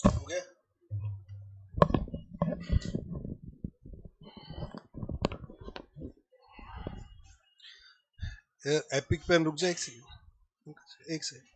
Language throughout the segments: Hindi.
हो गया। एपिक पेन रुक जाए एक सेकंड, एक सेकंड।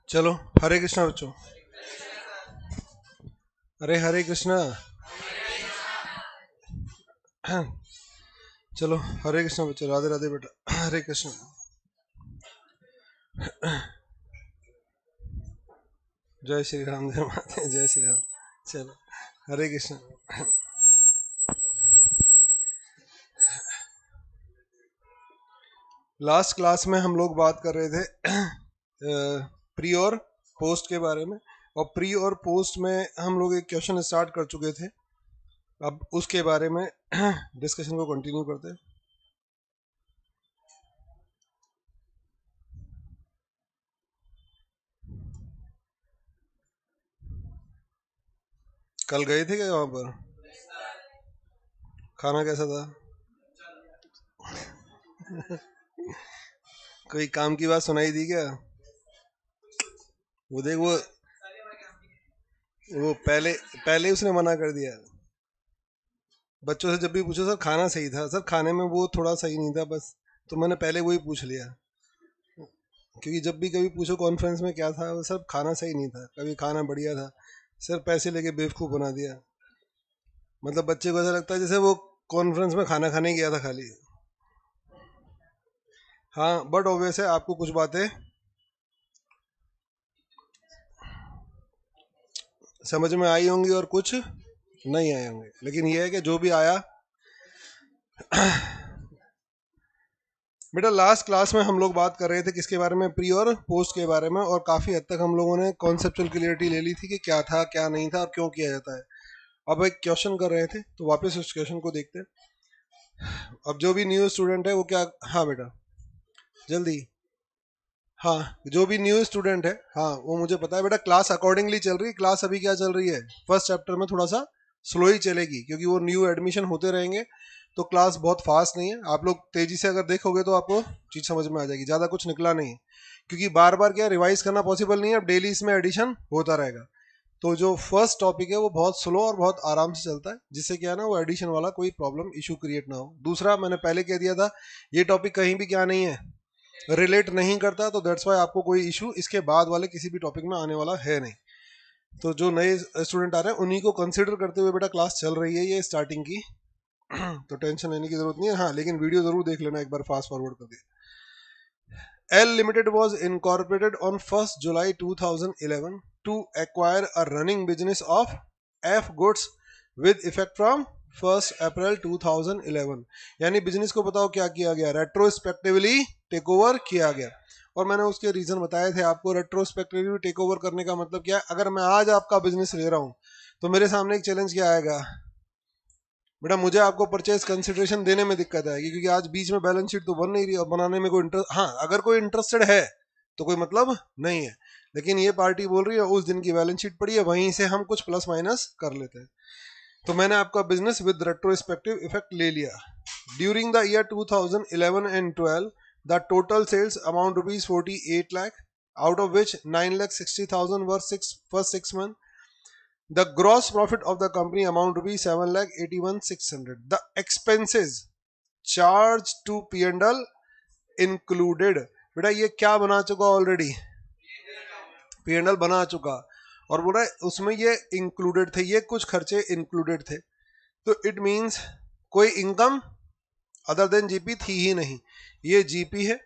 चलो, हरे कृष्णा बच्चों। अरे हरे कृष्णा। चलो, हरे कृष्णा बच्चों, राधे राधे बेटा, हरे कृष्णा। जय श्री राम, जय माता, जय श्री राम। चलो, हरे कृष्णा। लास्ट क्लास में हम लोग बात कर रहे थे प्री और पोस्ट के बारे में, और प्री और पोस्ट में हम लोग एक क्वेश्चन स्टार्ट कर चुके थे। अब उसके बारे में डिस्कशन को कंटिन्यू करते हैं। कल गए थे क्या वहां पर? खाना कैसा था? कोई काम की बात सुनाई दी क्या? वो देख, वो पहले पहले उसने मना कर दिया। बच्चों से जब भी पूछो सर खाना सही था, सर खाने में वो थोड़ा सही नहीं था बस। तो मैंने पहले वही पूछ लिया, क्योंकि जब भी कभी पूछो कॉन्फ्रेंस में क्या था, वो सर खाना सही नहीं था, कभी खाना बढ़िया था, सर पैसे लेके बेवकूफ़ बना दिया। मतलब बच्चे को ऐसा लगता है जैसे वो कॉन्फ्रेंस में खाना खाने गया था खाली। हाँ, बट ऑब्वियस है आपको कुछ बातें समझ में आई होंगी और कुछ नहीं आए होंगे, लेकिन ये है कि जो भी आया। बेटा, लास्ट क्लास में हम लोग बात कर रहे थे किसके बारे में? प्री और पोस्ट के बारे में, और काफ़ी हद तक हम लोगों ने कॉन्सेप्चुअल क्लियरिटी ले ली थी कि क्या था क्या नहीं था और क्यों किया जाता है। अब एक क्वेश्चन कर रहे थे, तो वापस उस क्वेश्चन को देखते हैं। अब जो भी न्यू स्टूडेंट है वो क्या, हाँ बेटा जल्दी, हाँ जो भी न्यू स्टूडेंट है, हाँ वो मुझे पता है बेटा, क्लास अकॉर्डिंगली चल रही है। क्लास अभी क्या चल रही है, फर्स्ट चैप्टर में थोड़ा सा स्लो ही चलेगी, क्योंकि वो न्यू एडमिशन होते रहेंगे, तो क्लास बहुत फास्ट नहीं है। आप लोग तेजी से अगर देखोगे तो आपको चीज़ समझ में आ जाएगी, ज़्यादा कुछ निकला नहीं है, क्योंकि बार बार क्या रिवाइज करना पॉसिबल नहीं है, अब डेली इसमें एडिशन होता रहेगा। तो जो फर्स्ट टॉपिक है वो बहुत स्लो और बहुत आराम से चलता है, जिससे क्या है ना, वो एडिशन वाला कोई प्रॉब्लम इशू क्रिएट ना हो। दूसरा, मैंने पहले कह दिया था, ये टॉपिक कहीं भी क्या नहीं है, रिलेट नहीं करता, तो दैट्स वाई आपको कोई इशू इसके बाद वाले किसी भी टॉपिक में आने वाला है नहीं। तो जो नए स्टूडेंट आ रहे हैं उन्हीं को कंसिडर करते हुए बेटा क्लास चल रही है ये स्टार्टिंग की। तो टेंशन लेने की जरूरत नहीं है। हाँ, लेकिन वीडियो जरूर देख लेना एक बार फास्ट फॉरवर्ड करके। L Limited was incorporated on 1st July 2011 to acquire a running business of F goods with effect from 1st April 2011। यानी बिजनेस को बताओ क्या किया गया, रेट्रोस्पेक्टिवली टेक ओवर किया गया। और मैंने उसके रीजन बताए थे आपको। रेट्रोस्पेक्टिवली टेक ओवर करने का मतलब क्या है? अगर मैं आज आपका बिजनेस ले रहा हूं, तो मेरे सामने एक चैलेंज क्या आएगा बेटा, मुझे आपको परचेज कंसिडरेशन देने में दिक्कत आएगी, क्योंकि आज बीच में बैलेंस शीट तो बन नहीं रही और बनाने में कोई इंटरेस्ट, हाँ अगर कोई इंटरेस्टेड है तो कोई मतलब नहीं है। लेकिन ये पार्टी बोल रही है उस दिन की बैलेंस शीट पड़ी है, वहीं से हम कुछ प्लस माइनस कर लेते हैं। तो मैंने आपका बिजनेस विद रेट्रोस्पेक्टिव इफेक्ट ले लिया। During the year 2011 and 12 the total sales amount rupees 48 lakh, out of which 9,60,000 were first 6 months. The gross profit of the company amount to be 7,81,600. The expenses charged to P&L included. बेटा ये क्या बना चुका ऑलरेडी, P&L बना चुका, और बोला उसमें ये इंक्लूडेड थे, ये कुछ खर्चे इंक्लूडेड थे। तो इट मींस कोई इनकम अदर देन जीपी थी ही नहीं। ये जीपी है,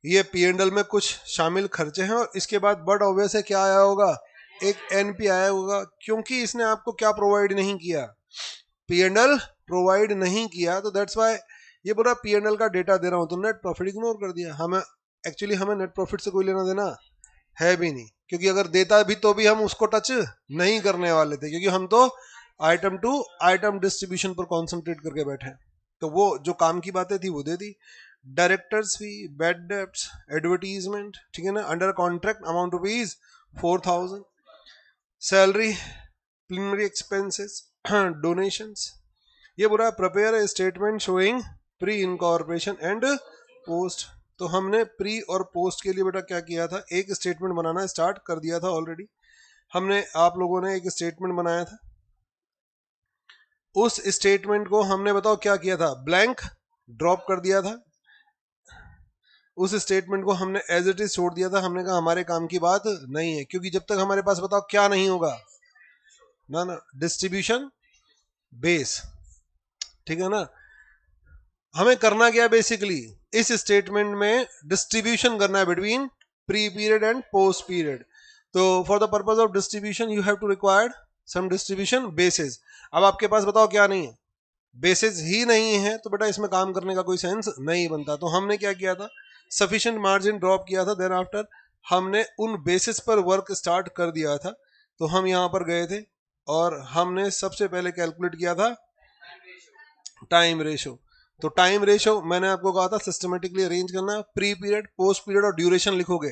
ये P&L में कुछ शामिल खर्चे हैं, और इसके बाद बट ऑब्वियस है क्या आया होगा, एक एनपी आया होगा, क्योंकि इसने आपको क्या प्रोवाइड नहीं किया, P&L प्रोवाइड नहीं किया। तो दैट्स वाई ये पूरा P&L का डेटा दे रहा हूं तो नेट प्रॉफिट इग्नोर कर दिया। हमें एक्चुअली हमें नेट प्रॉफिट से कोई लेना देना है भी नहीं, क्योंकि अगर देता भी तो भी हम उसको टच नहीं करने वाले थे, क्योंकि हम तो आइटम टू आइटम डिस्ट्रीब्यूशन पर कॉन्सेंट्रेट करके बैठे। तो वो जो काम की बातें थी वो दे दी। डायरेक्टर्स फी, बैड डेब्ट्स, एडवर्टीजमेंट, ठीक है ना, under contract amount rupees 4,000, salary, preliminary expenses, donations. ये बोला prepare a statement showing pre incorporation and post. तो हमने प्री और पोस्ट के लिए बेटा क्या किया था, एक स्टेटमेंट बनाना स्टार्ट कर दिया था ऑलरेडी। हमने आप लोगों ने एक स्टेटमेंट बनाया था, उस स्टेटमेंट को हमने बताओ क्या किया था, ब्लैंक ड्रॉप कर दिया था। उस स्टेटमेंट को हमने एज इट इज छोड़ दिया था। हमने कहा हमारे काम की बात नहीं है, क्योंकि जब तक हमारे पास बताओ क्या नहीं होगा ना डिस्ट्रीब्यूशन बेस, ठीक है ना। हमें करना क्या बेसिकली, इस स्टेटमेंट में डिस्ट्रीब्यूशन करना है between pre period and post period. तो for the purpose of distribution you have to required some distribution basis. अब आपके पास बताओ क्या नहीं है, बेसिस ही नहीं है, तो बेटा इसमें काम करने का कोई सेंस नहीं बनता। तो हमने क्या किया था, सफिशिएंट मार्जिन ड्रॉप किया था, देन आफ्टर हमने उन बेसिस पर वर्क स्टार्ट कर दिया था। तो हम यहां पर गए थे और हमने सबसे पहले कैलकुलेट किया था टाइम रेशो। तो टाइम रेशो मैंने आपको कहा था सिस्टमेटिकली अरेंज करना, प्री पीरियड, पोस्ट पीरियड और ड्यूरेशन लिखोगे।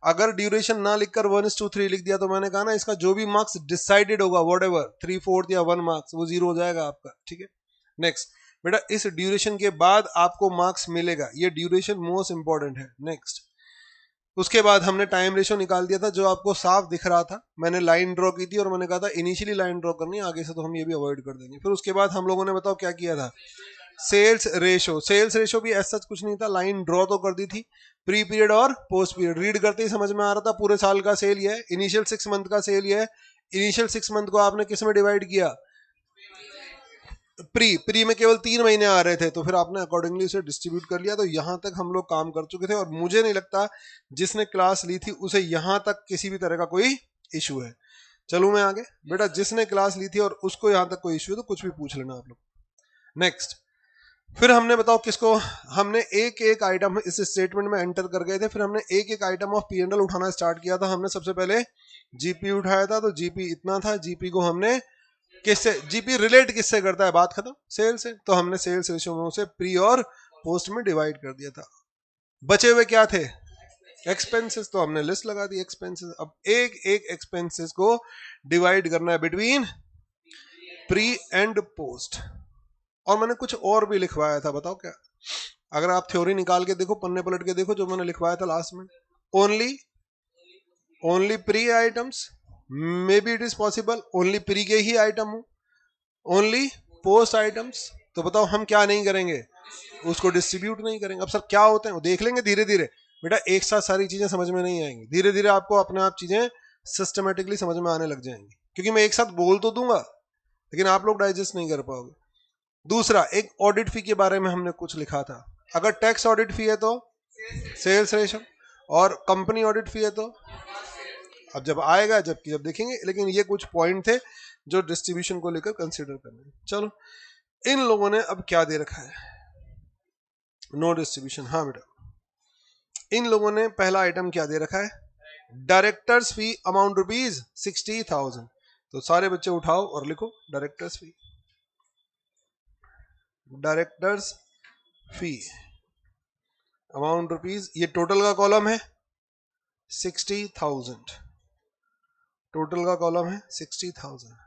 अगर ड्यूरेशन ना लिखकर 1:3 लिख दिया तो मैंने कहा ना इसका जो भी मार्क्स डिसाइडेड होगा व्हाटएवर 3/4 या 1 मार्क्स वो 0 हो जाएगा आपका, ठीक है। नेक्स्ट बेटा इस ड्यूरेशन के बाद आपको मार्क्स मिलेगा, ये ड्यूरेशन मोस्ट इंपॉर्टेंट है। नेक्स्ट उसके बाद हमने टाइम रेशो निकाल दिया था जो आपको साफ दिख रहा था, मैंने लाइन ड्रॉ की थी और मैंने कहा था इनिशियली लाइन ड्रॉ करनी है, आगे से तो हम ये भी अवॉइड कर देंगे। फिर उसके बाद हम लोगों ने बताओ क्या किया था, सेल्स रेशो। सेल्स रेशो भी ऐसा कुछ नहीं था, लाइन ड्रॉ तो कर दी थी, प्री पीरियड और पोस्ट पीरियड रीड करते ही समझ में आ रहा था पूरे साल का सेल ये है, इनिशियल 6 मंथ का सेल ये है। इनिशियल 6 मंथ को आपने किस में डिवाइड किया, प्री में केवल 3 महीने आ रहे थे, तो फिर आपने अकॉर्डिंगली उसे डिस्ट्रीब्यूट कर लिया। तो यहां तक हम लोग काम कर चुके थे और मुझे नहीं लगता जिसने क्लास ली थी उसे यहां तक किसी भी तरह का कोई इशू है। चलूं मैं आगे, बेटा जिसने क्लास ली थी और उसको यहां तक कोई इशू है तो कुछ भी पूछ लेना आप लोग। नेक्स्ट फिर हमने बताओ किसको, हमने एक एक आइटम इस स्टेटमेंट में एंटर कर गए थे, फिर हमने एक एक आइटम ऑफ P&L उठाना स्टार्ट किया था। हमने सबसे पहले जीपी उठाया था, तो जीपी इतना था, जीपी को हमने किससे, जीपी रिलेट किससे करता है, बात खत्म, सेल से। तो हमने सेल्स रेशियो में उसे प्री और पोस्ट में डिवाइड कर दिया था। बचे हुए क्या थे, एक्सपेंसेस, तो हमने लिस्ट लगा दी एक्सपेंसेस। अब एक एक एक्सपेंसेस को डिवाइड करना है बिटवीन प्री एंड पोस्ट। और मैंने कुछ और भी लिखवाया था, बताओ क्या, अगर आप थ्योरी निकाल के देखो, पन्ने पलट के देखो जो मैंने लिखवाया था लास्ट में, only pre items, may be it is possible only pre के ही आइटम हो, ओनली पोस्ट आइटम्स। तो बताओ हम क्या नहीं करेंगे, उसको डिस्ट्रीब्यूट नहीं करेंगे। अब सर क्या होते हैं वो देख लेंगे धीरे धीरे, बेटा एक साथ सारी चीजें समझ में नहीं आएंगी, धीरे धीरे आपको अपने आप चीजें सिस्टमेटिकली समझ में आने लग जाएंगी, क्योंकि मैं एक साथ बोल तो दूंगा लेकिन आप लोग डाइजेस्ट नहीं कर पाओगे। दूसरा एक ऑडिट फी के बारे में हमने कुछ लिखा था, अगर टैक्स ऑडिट फी है तो सेल्स रेशो, और कंपनी ऑडिट फी है तो अब जब आएगा जब देखेंगे, लेकिन ये कुछ पॉइंट थे जो डिस्ट्रीब्यूशन को लेकर कंसीडर करने। चलो इन लोगों ने अब क्या दे रखा है, नो डिस्ट्रीब्यूशन। हाँ बेटा इन लोगों ने पहला आइटम क्या दे रखा है, डायरेक्टर्स फी अमाउंट रुपीज 60,000। तो सारे बच्चे उठाओ और लिखो डायरेक्टर्स फी, डायरेक्टर्स फी अमाउंट रुपीज, ये टोटल का कॉलम है, 60,000, टोटल का कॉलम है 60,000।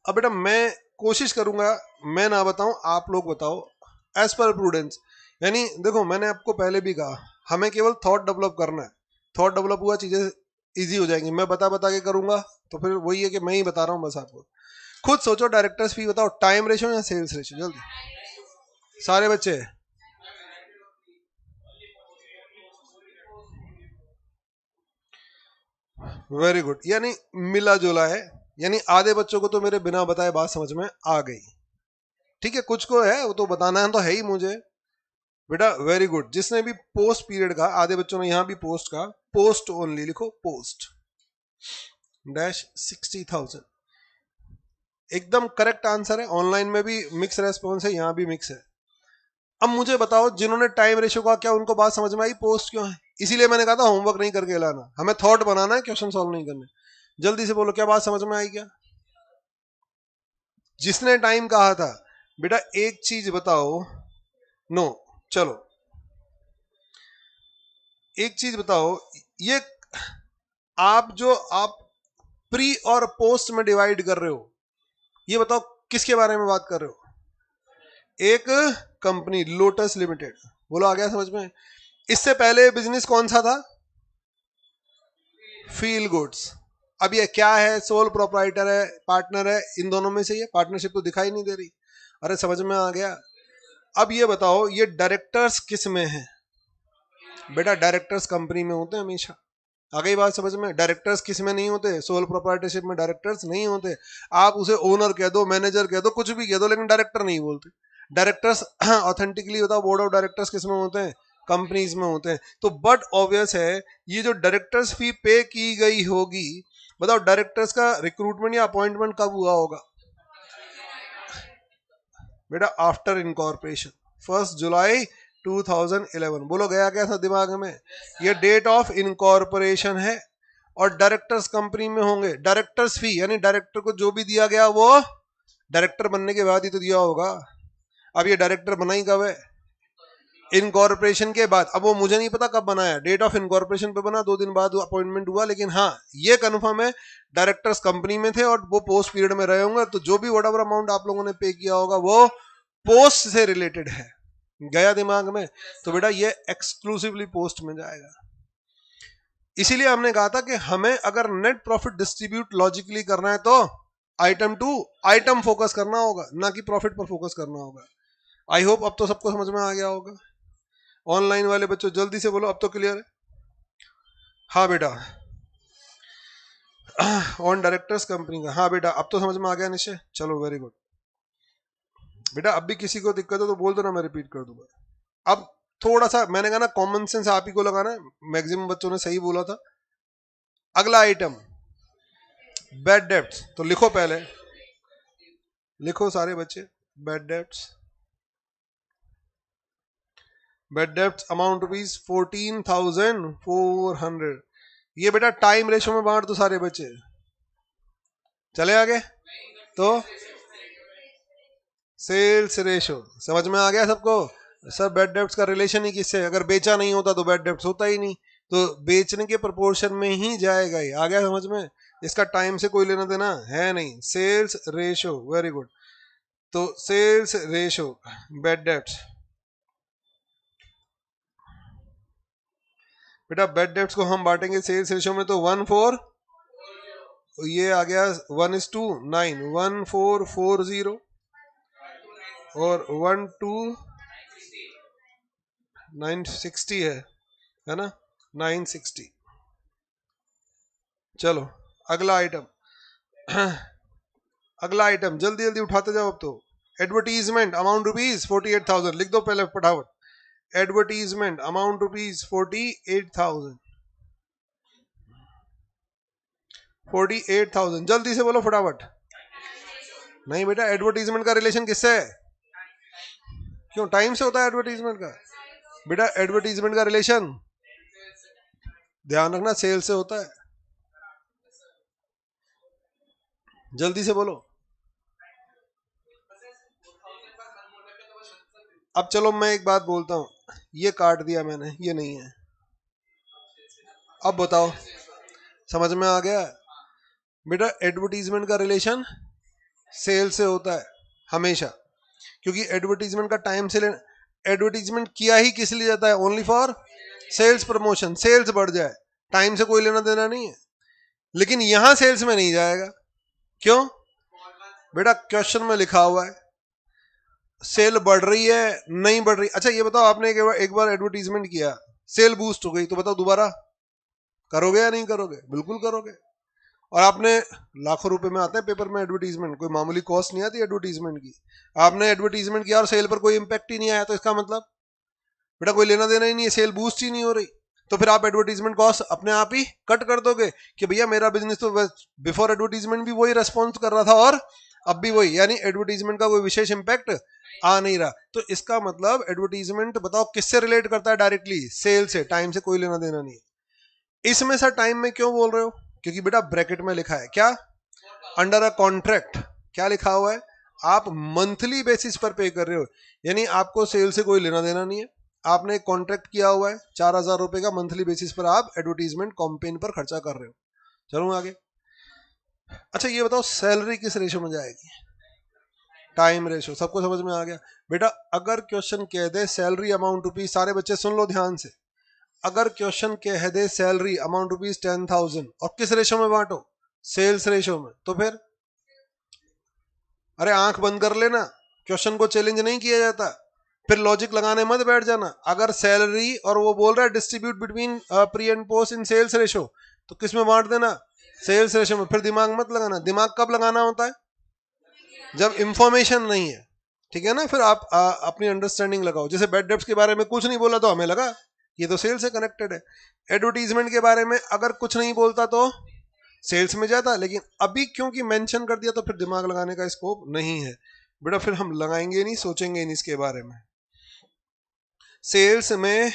अब बेटा मैं कोशिश करूंगा मैं ना बताऊं, आप लोग बताओ एज पर प्रूडेंस। यानी देखो मैंने आपको पहले भी कहा हमें केवल थॉट डेवलप करना है, थॉट डेवलप हुआ चीजें इजी हो जाएंगी। मैं बता बता के करूंगा तो फिर वही है कि मैं ही बता रहा हूँ बस आपको। खुद सोचो डायरेक्टर्स फी बताओ, टाइम रेशो या सेल्स रेशो, जल्दी सारे बच्चे। वेरी गुड, यानी मिला जुला है, यानी आधे बच्चों को तो मेरे बिना बताए बात समझ में आ गई। ठीक है, कुछ को है वो तो बताना है तो है ही मुझे बेटा। वेरी गुड, जिसने भी पोस्ट पीरियड का, आधे बच्चों ने यहां भी पोस्ट का, पोस्ट ओनली लिखो, पोस्ट डैश 60,000 एकदम करेक्ट आंसर है। ऑनलाइन में भी मिक्स रेस्पॉन्स है, यहां भी मिक्स है। अब मुझे बताओ जिन्होंने टाइम रेशो का, क्या उनको बात समझ में आई पोस्ट क्यों है? इसीलिए मैंने कहा था होमवर्क नहीं करके लाना, हमें थॉट बनाना है, क्वेश्चन सॉल्व नहीं करने। जल्दी से बोलो क्या बात समझ में आई क्या? जिसने टाइम कहा था बेटा एक चीज बताओ, नो चलो एक चीज बताओ, ये आप प्री और पोस्ट में डिवाइड कर रहे हो, ये बताओ किसके बारे में बात कर रहे हो? एक कंपनी लोटस लिमिटेड, बोलो आ गया समझ में? इससे पहले बिजनेस कौन सा था? Feel goods. अब ये क्या है, सोल प्रोप्राइटर है, पार्टनर है, इन दोनों में से ये पार्टनरशिप तो दिखाई नहीं दे रही। अरे समझ में आ गया। अब ये बताओ ये डायरेक्टर्स किस में है? बेटा डायरेक्टर्स कंपनी में होते हैं हमेशा। आ गई बात समझ में? डायरेक्टर्स किस में नहीं होते? सोल प्रोप्राइटरशिप में डायरेक्टर्स नहीं होते। आप उसे ओनर कह दो, मैनेजर कह दो, कुछ भी कह दो, लेकिन डायरेक्टर नहीं बोलते। डायरेक्टर्स ऑथेंटिकली बताओ, बोर्ड ऑफ डायरेक्टर्स किस में होते हैं? कंपनीज में होते हैं। तो बट ऑब्वियस है ये जो डायरेक्टर्स फी पे की गई होगी, बताओ डायरेक्टर्स का रिक्रूटमेंट या अपॉइंटमेंट कब हुआ होगा? बेटा आफ्टर इनकॉर्पोरेशन 1 जुलाई 2011। बोलो गया कैसा दिमाग में? ये डेट ऑफ इनकॉर्पोरेशन है और डायरेक्टर्स कंपनी में होंगे। डायरेक्टर्स फी यानी डायरेक्टर को जो भी दिया गया वो डायरेक्टर बनने के बाद ही तो दिया होगा। अब ये डायरेक्टर बना ही कब है? इनकॉर्पोरेशन के बाद। अब वो मुझे नहीं पता कब बनाया, डेट ऑफ इनकॉर्पोरेशन पे बना, 2 दिन बाद अपॉइंटमेंट हुआ, लेकिन हाँ ये कंफर्म है डायरेक्टर्स कंपनी में थे और वो पोस्ट पीरियड में रहे होंगे। तो जो भी वट एवर अमाउंट आप लोगों ने पे किया होगा वो पोस्ट से रिलेटेड है। गया दिमाग में? तो बेटा ये एक्सक्लूसिवली पोस्ट में जाएगा। इसीलिए हमने कहा था कि हमें अगर नेट प्रॉफिट डिस्ट्रीब्यूट लॉजिकली करना है तो आइटम टू आइटम फोकस करना होगा, ना कि प्रॉफिट पर फोकस करना होगा। आई होप अब तो सबको समझ में आ गया होगा। ऑनलाइन वाले बच्चों जल्दी से बोलो अब तो क्लियर है? हाँ बेटा ऑन डायरेक्टर्स कंपनी का, हाँ बेटा अब तो समझ में आ गया निश्चय। चलो वेरी गुड बेटा। अब भी किसी को दिक्कत हो तो बोल दो ना, मैं रिपीट कर दूंगा। अब थोड़ा सा मैंने कहा ना कॉमन सेंस आप ही को लगाना है, मैक्सिमम बच्चों ने सही बोला था। अगला आइटम बैड डेब्ट्स, तो लिखो पहले, लिखो सारे बच्चे bad debts. Bad debts amount rupees 14,400। ये बेटा टाइम रेशो में बांट दो सारे बच्चे, चले आगे। तो सेल्स रेशो समझ में आ गया सबको? सर बैड डेब्ट्स का रिलेशन ही किससे? अगर बेचा नहीं होता तो बैड डेब्ट्स होता ही नहीं, तो बेचने के प्रोपोर्शन में ही जाएगा ही। आ गया समझ में? इसका टाइम से कोई लेना देना है नहीं। Sales ratio, very good. तो सेल्स रेशो बैड डेब्ट्स, बेटा बैड डेब्ट्स को हम बांटेंगे सेल्स रेशो में, तो 1:4, ये आ गया 1:9, 1:440 और 1:960 है ना, 960। चलो अगला आइटम अगला आइटम जल्दी जल्दी उठाते जाओ। अब तो एडवर्टीजमेंट अमाउंट रुपीज 48,000 लिख दो पहले फटाफट। एडवर्टीजमेंट अमाउंट रुपीज 48,000, 48,000 जल्दी से बोलो फटाफट। नहीं बेटा एडवर्टीजमेंट का रिलेशन किससे है? क्यों टाइम से होता है एडवर्टीजमेंट का? बेटा एडवर्टीजमेंट का रिलेशन ध्यान रखना सेल से होता है। जल्दी से बोलो। अब चलो मैं एक बात बोलता हूं, ये काट दिया मैंने, ये नहीं है। अब बताओ, समझ में आ गया? बेटा एडवर्टीजमेंट का रिलेशन सेल से होता है हमेशा, क्योंकि एडवर्टीजमेंट का टाइम से एडवर्टीजमेंट किया ही किस लिए जाता है? Only for sales promotion, sales बढ़ जाए, टाइम से कोई लेना देना नहीं है। लेकिन यहां सेल्स में नहीं जाएगा, क्यों? बेटा क्वेश्चन में लिखा हुआ है सेल बढ़ रही है नहीं बढ़ रही। अच्छा ये बताओ, आपने एक बार एडवर्टीजमेंट किया, सेल बूस्ट हो गई, तो बताओ दोबारा करोगे या नहीं करोगे? बिल्कुल करोगे। और आपने लाखों रुपए में आते हैं पेपर में एडवर्टीजमेंट, कोई मामूली कॉस्ट नहीं आती एडवर्टीजमेंट की। आपने एडवर्टीजमेंट किया और सेल पर कोई इंपैक्ट ही नहीं आया, तो इसका मतलब बेटा कोई लेना देना ही नहीं है, सेल बूस्ट ही नहीं हो रही। तो फिर आप एडवर्टीजमेंट कॉस्ट अपने आप ही कट कर दोगे कि भैया मेरा बिजनेस तो बिफोर एडवर्टीजमेंट भी वही रेस्पॉन्स कर रहा था और अब भी वही, यानी एडवर्टीजमेंट का कोई विशेष इंपैक्ट आ नहीं रहा। तो इसका मतलब एडवर्टीजमेंट बताओ किससे रिलेट करता है? डायरेक्टली सेल से, टाइम से कोई लेना देना नहीं है। इसमें सर टाइम में क्यों बोल रहे हो? क्योंकि बेटा ब्रैकेट में लिखा है क्या? अंडर अ कॉन्ट्रैक्ट क्या लिखा हुआ है? आप मंथली बेसिस पर पे कर रहे हो, यानी आपको सेल से कोई लेना देना नहीं है। आपने एक कॉन्ट्रैक्ट किया हुआ है 4,000 रुपए का, मंथली बेसिस पर आप एडवर्टीजमेंट कैंपेन पर खर्चा कर रहे हो। चलो आगे। अच्छा ये बताओ सैलरी किस रेशो में जाएगी? Time ratio. सबको समझ में आ गया? बेटा अगर क्वेश्चन कह दे सैलरी अमाउंट रुपीज, सारे बच्चे सुन लो ध्यान से, अगर क्वेश्चन कह दे सैलरी अमाउंट रुपीज 10,000 और किस रेशो में बांटो? सेल्स रेशो में, तो फिर अरे आंख बंद कर लेना, क्वेश्चन को चैलेंज नहीं किया जाता, फिर लॉजिक लगाने मत बैठ जाना। अगर सैलरी और वो बोल रहा है distribute between pre and post in sales ratio, तो किस में बांट देना? सेल्स रेशो में। फिर दिमाग मत लगाना। दिमाग कब लगाना होता है? जब इंफॉर्मेशन नहीं है, ठीक है ना? फिर आप अपनी अंडरस्टैंडिंग लगाओ। जैसे बेड डेप्स के बारे में कुछ नहीं बोला तो हमें लगा ये तो सेल्स से कनेक्टेड है। एडवर्टीजमेंट के बारे में अगर कुछ नहीं बोलता तो सेल्स में जाता, लेकिन अभी क्योंकि मेंशन कर दिया तो फिर दिमाग लगाने का स्कोप नहीं है बेटा, फिर हम लगाएंगे नहीं, सोचेंगे नहीं इसके बारे में। सेल्स में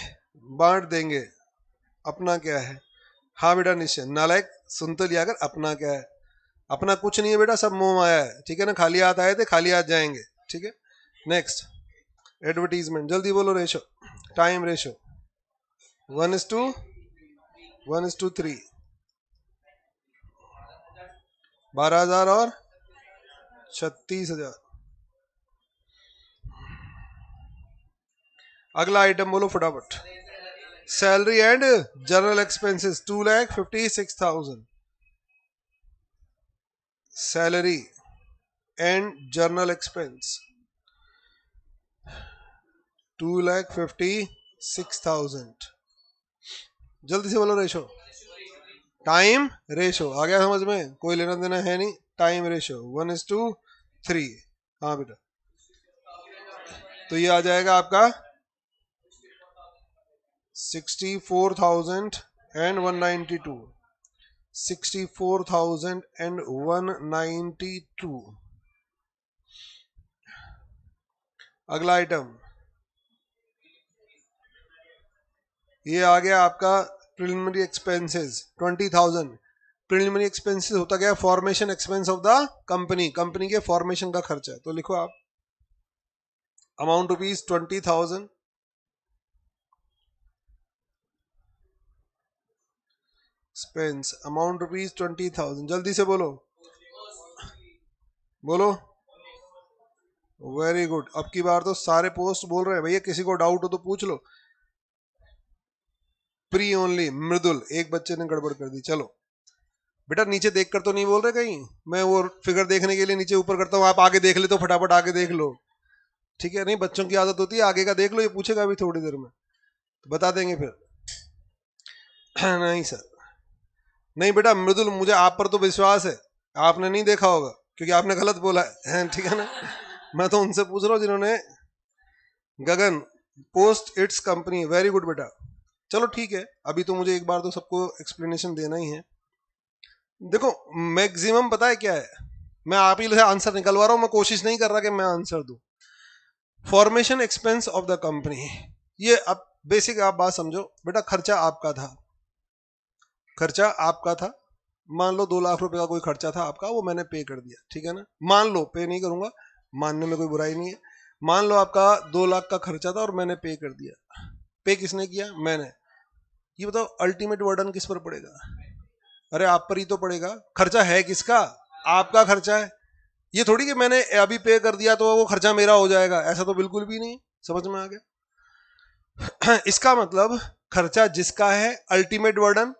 बांट देंगे। अपना क्या है? हाँ बेटा निश्चय, नालायक सुन तो लिया कर, अपना क्या है? अपना कुछ नहीं है बेटा, सब मोह माया है, ठीक है ना? खाली हाथ आए थे खाली हाथ जाएंगे, ठीक है? नेक्स्ट एडवर्टीजमेंट, जल्दी बोलो। रेशो, टाइम रेशो 1:1:3, 12,000 और 36,000। अगला आइटम बोलो फटाफट। Salary and general expenses 2,56,000। Salary and general expense 2,56,000। जल्दी से बोलो रेशो, टाइम रेशो। आ गया समझ में? कोई लेना देना है नहीं, टाइम रेशो 1:3। हाँ बेटा, तो ये आ जाएगा आपका 64,192। 64,192। अगला आइटम ये आ गया आपका प्रिलिमिनरी एक्सपेंसेस 20,000। प्रिलिमिनरी एक्सपेंसेस होता गया formation expense of the company, company के फॉर्मेशन का खर्चा। तो लिखो आप amount rupees 20,000 expense, amount rupees 20,000। जल्दी से बोलो, बोलो। वेरी गुड, अब की बार तो सारे पोस्ट बोल रहे हैं भैया, किसी को डाउट हो तो पूछ लो। प्री ओनली मृदुल, एक बच्चे ने गड़बड़ कर दी। चलो बेटा नीचे देखकर तो नहीं बोल रहे कहीं, मैं वो फिगर देखने के लिए नीचे ऊपर करता हूँ, आप आगे देख ले तो फटाफट आगे देख लो, ठीक है? नहीं, बच्चों की आदत होती है आगे का देख लो, ये पूछेगा अभी थोड़ी देर में तो बता देंगे फिर। नहीं सर, नहीं बेटा मृदुल, मुझे आप पर तो विश्वास है, आपने नहीं देखा होगा क्योंकि आपने गलत बोला है, ठीक है ना? मैं तो उनसे पूछ रहा हूँ जिन्होंने Gagan post it's company. Very good बेटा, चलो ठीक है, अभी तो मुझे एक बार तो सबको एक्सप्लेनेशन देना ही है। देखो मैक्सिमम पता है क्या है, मैं आप ही से आंसर निकलवा रहा हूं, मैं कोशिश नहीं कर रहा कि मैं आंसर दूं। Formation expense of the company, ये अब बेसिक आप बात समझो बेटा। खर्चा आपका था, खर्चा आपका था, मान लो 2 लाख रुपए का कोई खर्चा था आपका, वो मैंने पे कर दिया, ठीक है ना? मान लो, पे नहीं करूंगा, मानने में कोई बुराई नहीं है। मान लो आपका 2 लाख का खर्चा था और मैंने पे कर दिया। पे किसने किया? मैंने। ये बताओ अल्टीमेट बर्डन किस पर पड़ेगा? अरे आप पर ही तो पड़ेगा। खर्चा है किसका? आपका खर्चा है। ये थोड़ी कि मैंने अभी पे कर दिया तो वो खर्चा मेरा हो जाएगा, ऐसा तो बिल्कुल भी नहीं। समझ में आ गया? इसका मतलब खर्चा जिसका है, अल्टीमेट बर्डन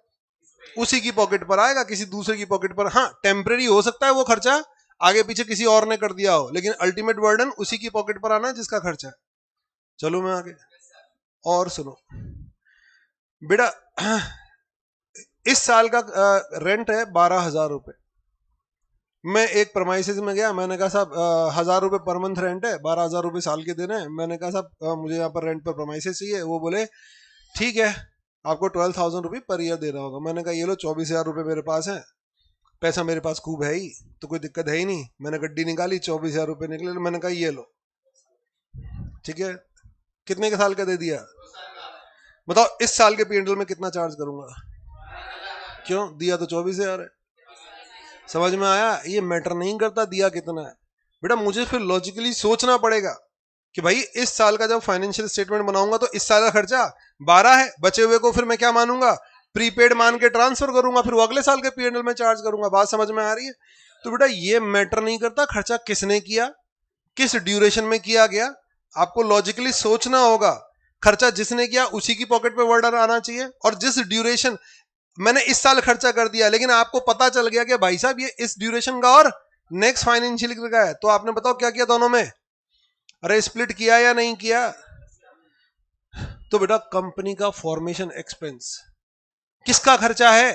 उसी की पॉकेट पर आएगा, किसी दूसरे की पॉकेट पर। हाँ, टेम्परेरी हो सकता है वो खर्चा, आगे पीछे किसी और ने कर दिया हो, लेकिन अल्टीमेट बर्डन उसी की पॉकेट पर आना है जिसका खर्चा है। चलो मैं आगे और सुनो बेटा। इस साल का रेंट है 12,000 रुपए। मैं एक प्रमाइसिस में गया, मैंने कहा साहब 1,000 रुपए पर मंथ रेंट है, 12,000 रुपए साल के देने हैं। मैंने कहा साहब मुझे यहाँ पर रेंट पर प्रमाइसिस चाहिए। वो बोले ठीक है, आपको 12,000 रुपये पर ईयर देना होगा। मैंने कहा ये लो 24,000 रुपये मेरे पास है, पैसा मेरे पास खूब है ही, तो कोई दिक्कत है ही नहीं। मैंने गड्डी निकाली, 24,000 रुपये निकले। मैंने कहा ये लो, ठीक है। कितने के साल का दे दिया? बताओ इस साल के पीएनएल में कितना चार्ज करूंगा? क्यों? दिया तो 24,000 है। समझ में आया? ये मैटर नहीं करता दिया कितना है बेटा, मुझे फिर लॉजिकली सोचना पड़ेगा कि भाई इस साल का जब फाइनेंशियल स्टेटमेंट बनाऊंगा तो इस साल का खर्चा 12 है, बचे हुए को फिर मैं क्या मानूंगा? प्रीपेड मान के ट्रांसफर करूंगा, फिर वो अगले साल के पीएनएल में चार्ज करूंगा। बात समझ में आ रही है? तो बेटा ये मैटर नहीं करता खर्चा किसने किया, किस ड्यूरेशन में किया गया। आपको लॉजिकली सोचना होगा। खर्चा जिसने किया उसी की पॉकेट पे वर्डर आना चाहिए। और जिस ड्यूरेशन, मैंने इस साल खर्चा कर दिया, लेकिन आपको पता चल गया कि भाई साहब ये इस ड्यूरेशन का और नेक्स्ट फाइनेंशियल का है, तो आपने बताओ क्या किया दोनों में? अरे स्प्लिट किया या नहीं किया? तो बेटा कंपनी का फॉर्मेशन एक्सपेंस किसका खर्चा है?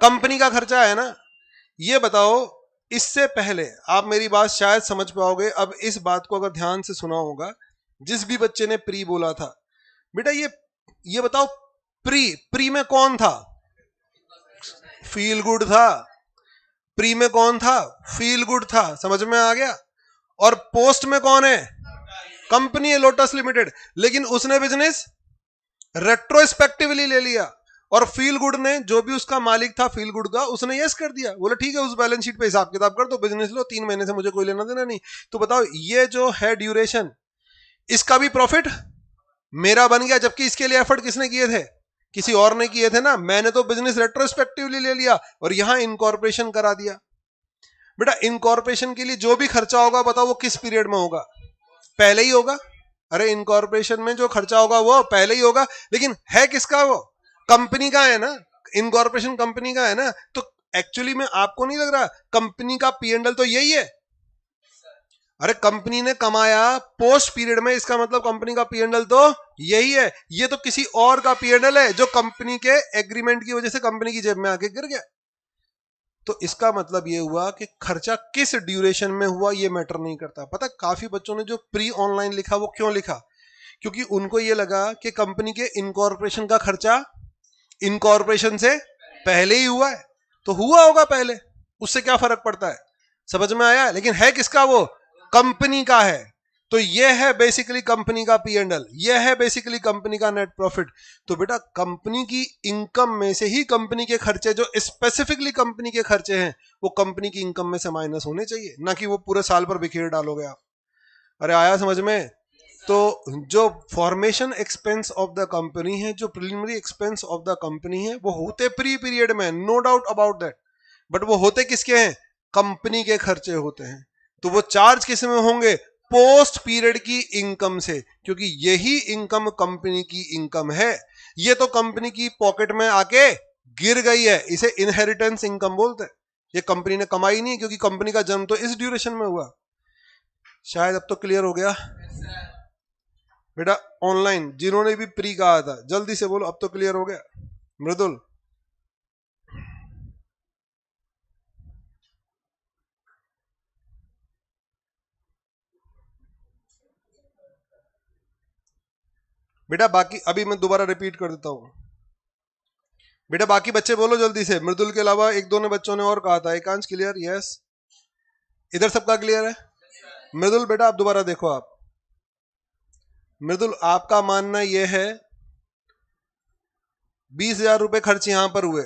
कंपनी का खर्चा है ना। ये बताओ, इससे पहले आप मेरी बात शायद समझ पाओगे। अब इस बात को अगर ध्यान से सुना होगा, जिस भी बच्चे ने प्री बोला था, बेटा ये बताओ प्री प्री में कौन था? फील गुड था। प्री में कौन था? फील गुड था। समझ में आ गया? और पोस्ट में कौन है? कंपनी है लोटस लिमिटेड, लेकिन उसने बिजनेस रेट्रोस्पेक्टिवली ले लिया। और फील गुड ने, जो भी उसका मालिक था फील गुड का, उसने यस कर दिया, बोला ठीक है उस बैलेंस शीट पे हिसाब किताब कर दो, बिजनेस लो, 3 महीने से मुझे कोई लेना देना नहीं। तो बताओ ये जो है ड्यूरेशन, इसका भी प्रॉफिट मेरा बन गया, जबकि इसके लिए एफर्ट किसने किए थे? किसी और ने किए थे ना। मैंने तो बिजनेस रेट्रोस्पेक्टिवली ले लिया और यहां इनकॉर्पोरेशन करा दिया। बेटा इनकॉर्पोरेशन के लिए जो भी खर्चा होगा बताओ वो किस पीरियड में होगा? पहले ही होगा। अरे इनकॉर्पोरेशन में जो खर्चा होगा वो पहले ही होगा, लेकिन है किसका? वो कंपनी का है ना। इनकॉर्पोरेशन कंपनी का है ना। तो एक्चुअली में आपको नहीं लग रहा कंपनी का पीएनएल तो यही है? अरे कंपनी ने कमाया पोस्ट पीरियड में, इसका मतलब कंपनी का पीएनएल तो यही है। ये तो किसी और का पीएनएल है जो कंपनी के एग्रीमेंट की वजह से कंपनी की जेब में आके गिर गया। तो इसका मतलब ये हुआ कि खर्चा किस ड्यूरेशन में हुआ ये मैटर नहीं करता। पता काफी बच्चों ने जो प्री ऑनलाइन लिखा वो क्यों लिखा? क्योंकि उनको ये लगा कि कंपनी के इनकॉर्पोरेशन का खर्चा इनकॉर्पोरेशन से पहले ही हुआ है, तो हुआ होगा पहले, उससे क्या फर्क पड़ता है। समझ में आया? लेकिन है किसका? वो कंपनी का है। तो ये है बेसिकली कंपनी का पीएनएल, ये है बेसिकली कंपनी का नेट प्रॉफिट। तो बेटा कंपनी की इनकम में से ही कंपनी के खर्चे, जो स्पेसिफिकली कंपनी के खर्चे हैं, वो कंपनी की इनकम में से माइनस होने चाहिए, ना कि वो पूरे साल पर बिखेर डालोगे आप। अरे आया समझ में? तो जो formation expense of the company है, जो preliminary expense of the company है, वो होते प्री पीरियड में, no doubt about that. But वो होते किसके हैं? कंपनी के खर्चे होते हैं। तो वो चार्ज किस में होंगे? पोस्ट पीरियड की इनकम से, क्योंकि यही इनकम कंपनी की इनकम है। ये तो कंपनी की पॉकेट में आके गिर गई है, इसे इनहेरिटेंस इनकम बोलते हैं। ये कंपनी ने कमाई नहीं, क्योंकि कंपनी का जन्म तो इस ड्यूरेशन में हुआ। शायद अब तो क्लियर हो गया बेटा। ऑनलाइन जिन्होंने भी प्री कहा था जल्दी से बोलो, अब तो क्लियर हो गया। मृदुल बेटा, बाकी अभी मैं दोबारा रिपीट कर देता हूं बेटा, बाकी बच्चे बोलो जल्दी से। मृदुल के अलावा एक दो ने बच्चों ने और कहा था। एकांश क्लियर? यस। इधर सबका क्लियर है? मृदुल बेटा आप दोबारा देखो। आप मृदुल, आपका मानना यह है 20,000 रुपए खर्च यहां पर हुए।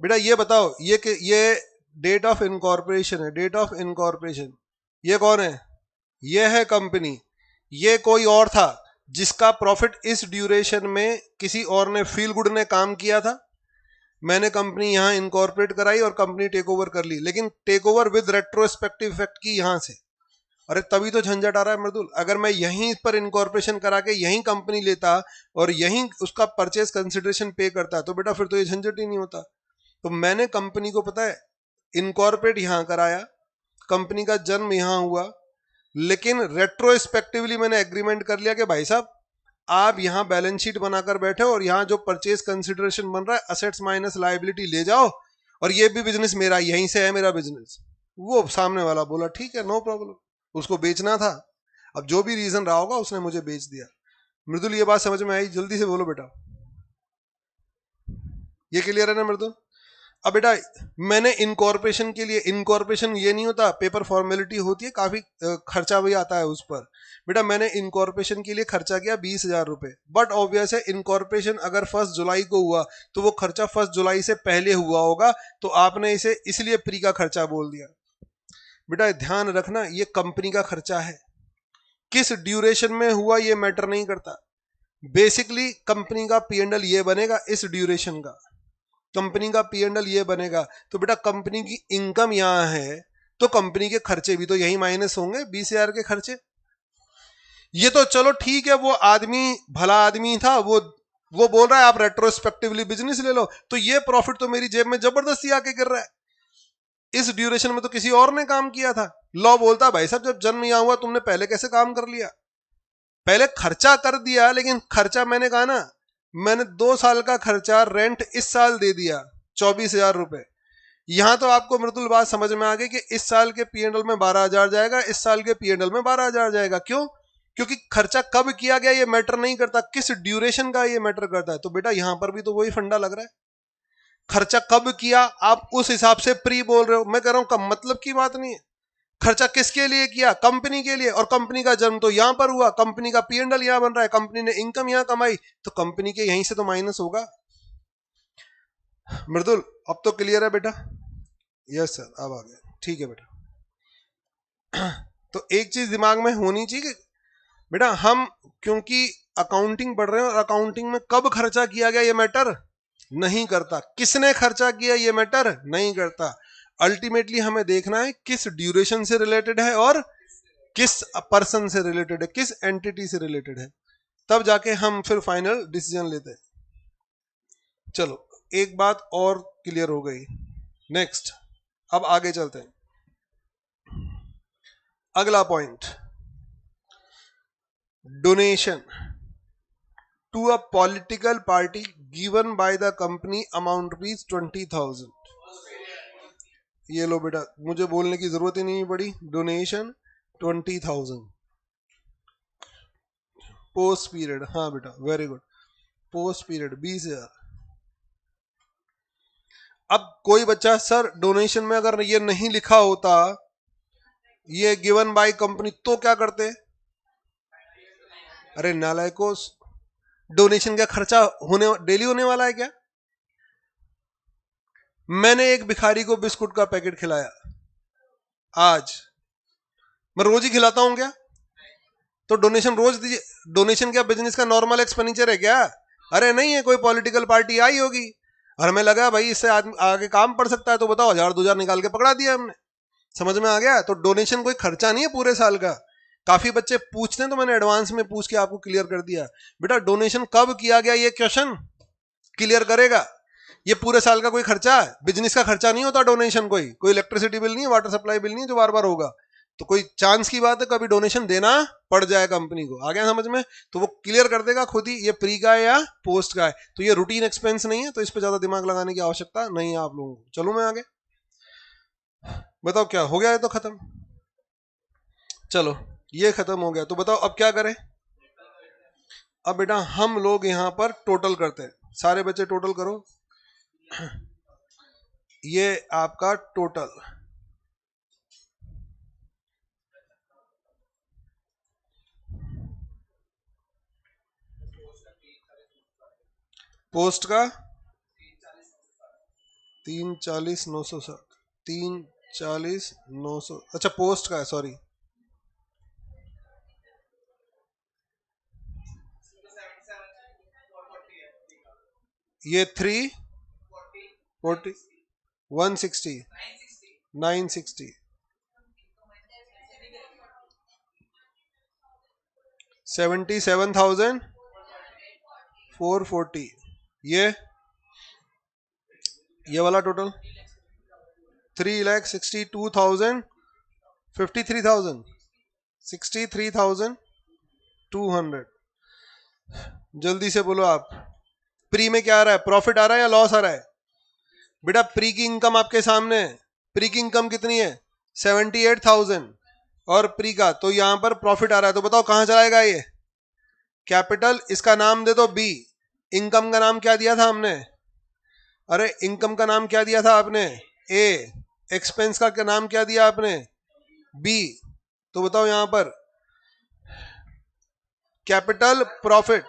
बेटा ये बताओ, ये डेट ऑफ इनकॉर्पोरेशन है, डेट ऑफ इनकॉर्पोरेशन। ये कौन है? ये है कंपनी। ये कोई और था, जिसका प्रॉफिट इस ड्यूरेशन में किसी और ने, फील गुड ने काम किया था, मैंने कंपनी यहां इनकॉर्पोरेट कराई और कंपनी टेक ओवर कर ली, लेकिन take over with retrospective effect की यहां से। अरे तभी तो झंझट आ रहा है मृदुल। अगर मैं यहीं पर इनकॉर्पोरेशन करा के यहीं कंपनी लेता और यहीं उसका परचेज कंसिडरेशन पे करता तो बेटा फिर तो ये झंझट ही नहीं होता। तो मैंने कंपनी को पता है इनकॉर्पोरेट यहां कराया, कंपनी का जन्म यहां हुआ, लेकिन रेट्रोस्पेक्टिवली मैंने एग्रीमेंट कर लिया कि भाई साहब आप यहां बैलेंस शीट बनाकर बैठे और यहां जो परचेज कंसिडरेशन बन रहा है असेट्स माइनस लायबिलिटी ले जाओ, और ये भी बिजनेस मेरा, यहीं से है मेरा बिजनेस। वो सामने वाला बोला ठीक है नो प्रॉब्लम, उसको बेचना था, अब जो भी रीजन रहा होगा उसने मुझे बेच दिया। मृदुल ये बात समझ में आई? जल्दी से बोलो बेटा, ये क्लियर है ना मृदुल? अब बेटा मैंने इनकॉर्पोरेशन के लिए, इनकॉर्पोरेशन ये नहीं होता, पेपर फॉर्मेलिटी होती है, काफी खर्चा भी आता है उस पर। बेटा मैंने इनकॉर्पोरेशन के लिए खर्चा किया 20,000 रुपए, बट ऑब्वियस है इनकॉर्पोरेशन अगर 1 जुलाई को हुआ तो वो खर्चा 1 जुलाई से पहले हुआ होगा, तो आपने इसे इसलिए प्री का खर्चा बोल दिया। बेटा ध्यान रखना ये कंपनी का खर्चा है, किस ड्यूरेशन में हुआ ये मैटर नहीं करता। बेसिकली कंपनी का P&L ये बनेगा इस ड्यूरेशन का, कंपनी का P&L ये बनेगा। तो बेटा कंपनी की इनकम यहां है तो कंपनी के खर्चे भी तो यही माइनस होंगे, 20,000 के खर्चे। ये तो चलो ठीक है, वो आदमी भला आदमी था, वो बोल रहा है आप रेट्रोस्पेक्टिवली बिजनेस ले लो, तो ये प्रॉफिट तो मेरी जेब में जबरदस्ती आके गिर रहा है। इस ड्यूरेशन में तो किसी और ने काम किया था। लॉ बोलता भाई साहब जब जन्म यहाँ हुआ तुमने पहले कैसे काम कर लिया, पहले खर्चा कर दिया, लेकिन खर्चा मैंने कहा ना, मैंने 2 साल का खर्चा रेंट इस साल दे दिया 24,000 रुपए। यहां तो आपको मृदुल बात समझ में आ गई कि इस साल के P&L में 12,000 जाएगा, इस साल के P&L में 12,000 जाएगा। क्यों? क्योंकि खर्चा कब किया गया ये मैटर नहीं करता, किस ड्यूरेशन का ये मैटर करता है। तो बेटा यहां पर भी तो वही फंडा लग रहा है, खर्चा कब किया आप उस हिसाब से प्री बोल रहे हो। मैं कह रहा हूं कब मतलब की बात नहीं है, खर्चा किसके लिए किया, कंपनी के लिए, और कंपनी का जन्म तो यहां पर हुआ, कंपनी का P&L यहां बन रहा है, कंपनी ने इनकम यहां कमाई, तो कंपनी के यहीं से तो माइनस होगा। मृदुल अब तो क्लियर है बेटा? यस सर अब आ गया, ठीक है बेटा। तो एक चीज दिमाग में होनी चाहिए कि बेटा हम क्योंकि अकाउंटिंग पढ़ रहे हैं और अकाउंटिंग में कब खर्चा किया गया ये मैटर नहीं करता, किसने खर्चा किया ये मैटर नहीं करता। अल्टीमेटली हमें देखना है किस ड्यूरेशन से रिलेटेड है और किस पर्सन से रिलेटेड है, किस एंटिटी से रिलेटेड है, तब जाके हम फिर फाइनल डिसीजन लेते हैं। चलो एक बात और क्लियर हो गई। नेक्स्ट अब आगे चलते हैं, अगला point, donation to a political party given by the company amount rupees 20,000। ये लो बेटा, मुझे बोलने की जरूरत ही नहीं पड़ी, डोनेशन 20,000 पोस्ट पीरियड। हाँ बेटा वेरी गुड, पोस्ट पीरियड 20,000। अब कोई बच्चा सर डोनेशन में अगर ये नहीं लिखा होता ये गिवन बाय कंपनी तो क्या करते? अरे नालायको, डोनेशन का खर्चा होने डेली होने वाला है क्या? मैंने एक भिखारी को बिस्कुट का पैकेट खिलाया, आज मैं रोज ही खिलाता हूं क्या? तो डोनेशन रोज दीजिए? डोनेशन क्या बिजनेस का नॉर्मल एक्सपेंडिचर है क्या? अरे नहीं है, कोई पॉलिटिकल पार्टी आई होगी और हमें लगा भाई इससे आगे काम पड़ सकता है, तो बताओ 1,000-2,000 निकाल के पकड़ा दिया हमने। समझ में आ गया? तो डोनेशन कोई खर्चा नहीं है पूरे साल का। काफी बच्चे पूछते हैं तो मैंने एडवांस में पूछ के आपको क्लियर कर दिया। बेटा डोनेशन कब किया गया ये क्वेश्चन क्लियर करेगा। ये पूरे साल का कोई खर्चा है, बिजनेस का खर्चा नहीं होता डोनेशन। कोई इलेक्ट्रिसिटी बिल नहीं है, वाटर सप्लाई बिल नहीं है जो बार बार होगा। तो कोई चांस की बात है कभी डोनेशन देना पड़ जाए कंपनी को, आ गया समझ में? तो वो क्लियर कर देगा खुद ही ये प्री का है या पोस्ट का है। तो ये रूटीन एक्सपेंस नहीं है, तो इस पर ज्यादा दिमाग लगाने की आवश्यकता नहीं है आप लोगों को। चलो मैं आगे बताओ, क्या हो गया है तो खत्म। चलो ये खत्म हो गया, तो बताओ अब क्या करें। अब बेटा हम लोग यहां पर टोटल करते हैं, सारे बच्चे टोटल करो। ये आपका टोटल पोस्ट का 340,907, 340,900, अच्छा पोस्ट का है, सॉरी ये 340 160 960 77,440 ये वाला टोटल 3,62,000 53,000 63,200। जल्दी से बोलो आप, प्री में क्या आ रहा है, प्रॉफिट आ रहा है या लॉस आ रहा है? बेटा प्री की इनकम आपके सामने है, प्री की इनकम कितनी है 78,000 और प्री का, तो यहां पर प्रॉफिट आ रहा है, तो बताओ कहां चलाएगा ये कैपिटल, इसका नाम दे दो बी। इनकम का नाम क्या दिया था हमने, अरे इनकम का नाम क्या दिया था आपने ए, एक्सपेंस का नाम क्या दिया आपने बी, तो बताओ यहां पर कैपिटल प्रॉफिट,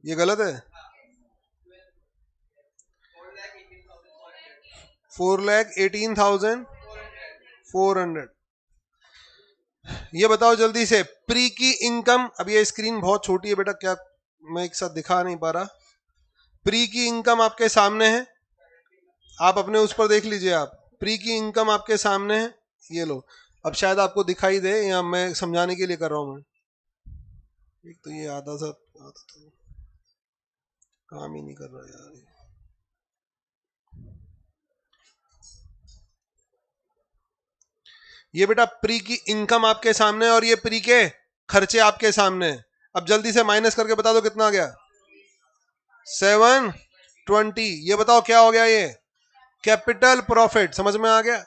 ये गलत है, 4,18,400। ये बताओ जल्दी से प्री की इनकम, अब ये स्क्रीन बहुत छोटी है बेटा, क्या मैं एक साथ दिखा नहीं पा रहा, प्री की इनकम आपके सामने है, आप अपने उस पर देख लीजिए, आप प्री की इनकम आपके सामने है, ये लो, अब शायद आपको दिखाई दे या मैं समझाने के लिए कर रहा हूं मैं, एक तो ये आधा सा तो काम ही नहीं कर रहा यार, ये बेटा प्री की इनकम आपके सामने और ये प्री के खर्चे आपके सामने, अब जल्दी से माइनस करके बता दो कितना आ गया 720। ये बताओ क्या हो गया, ये कैपिटल प्रॉफिट, समझ में आ गया?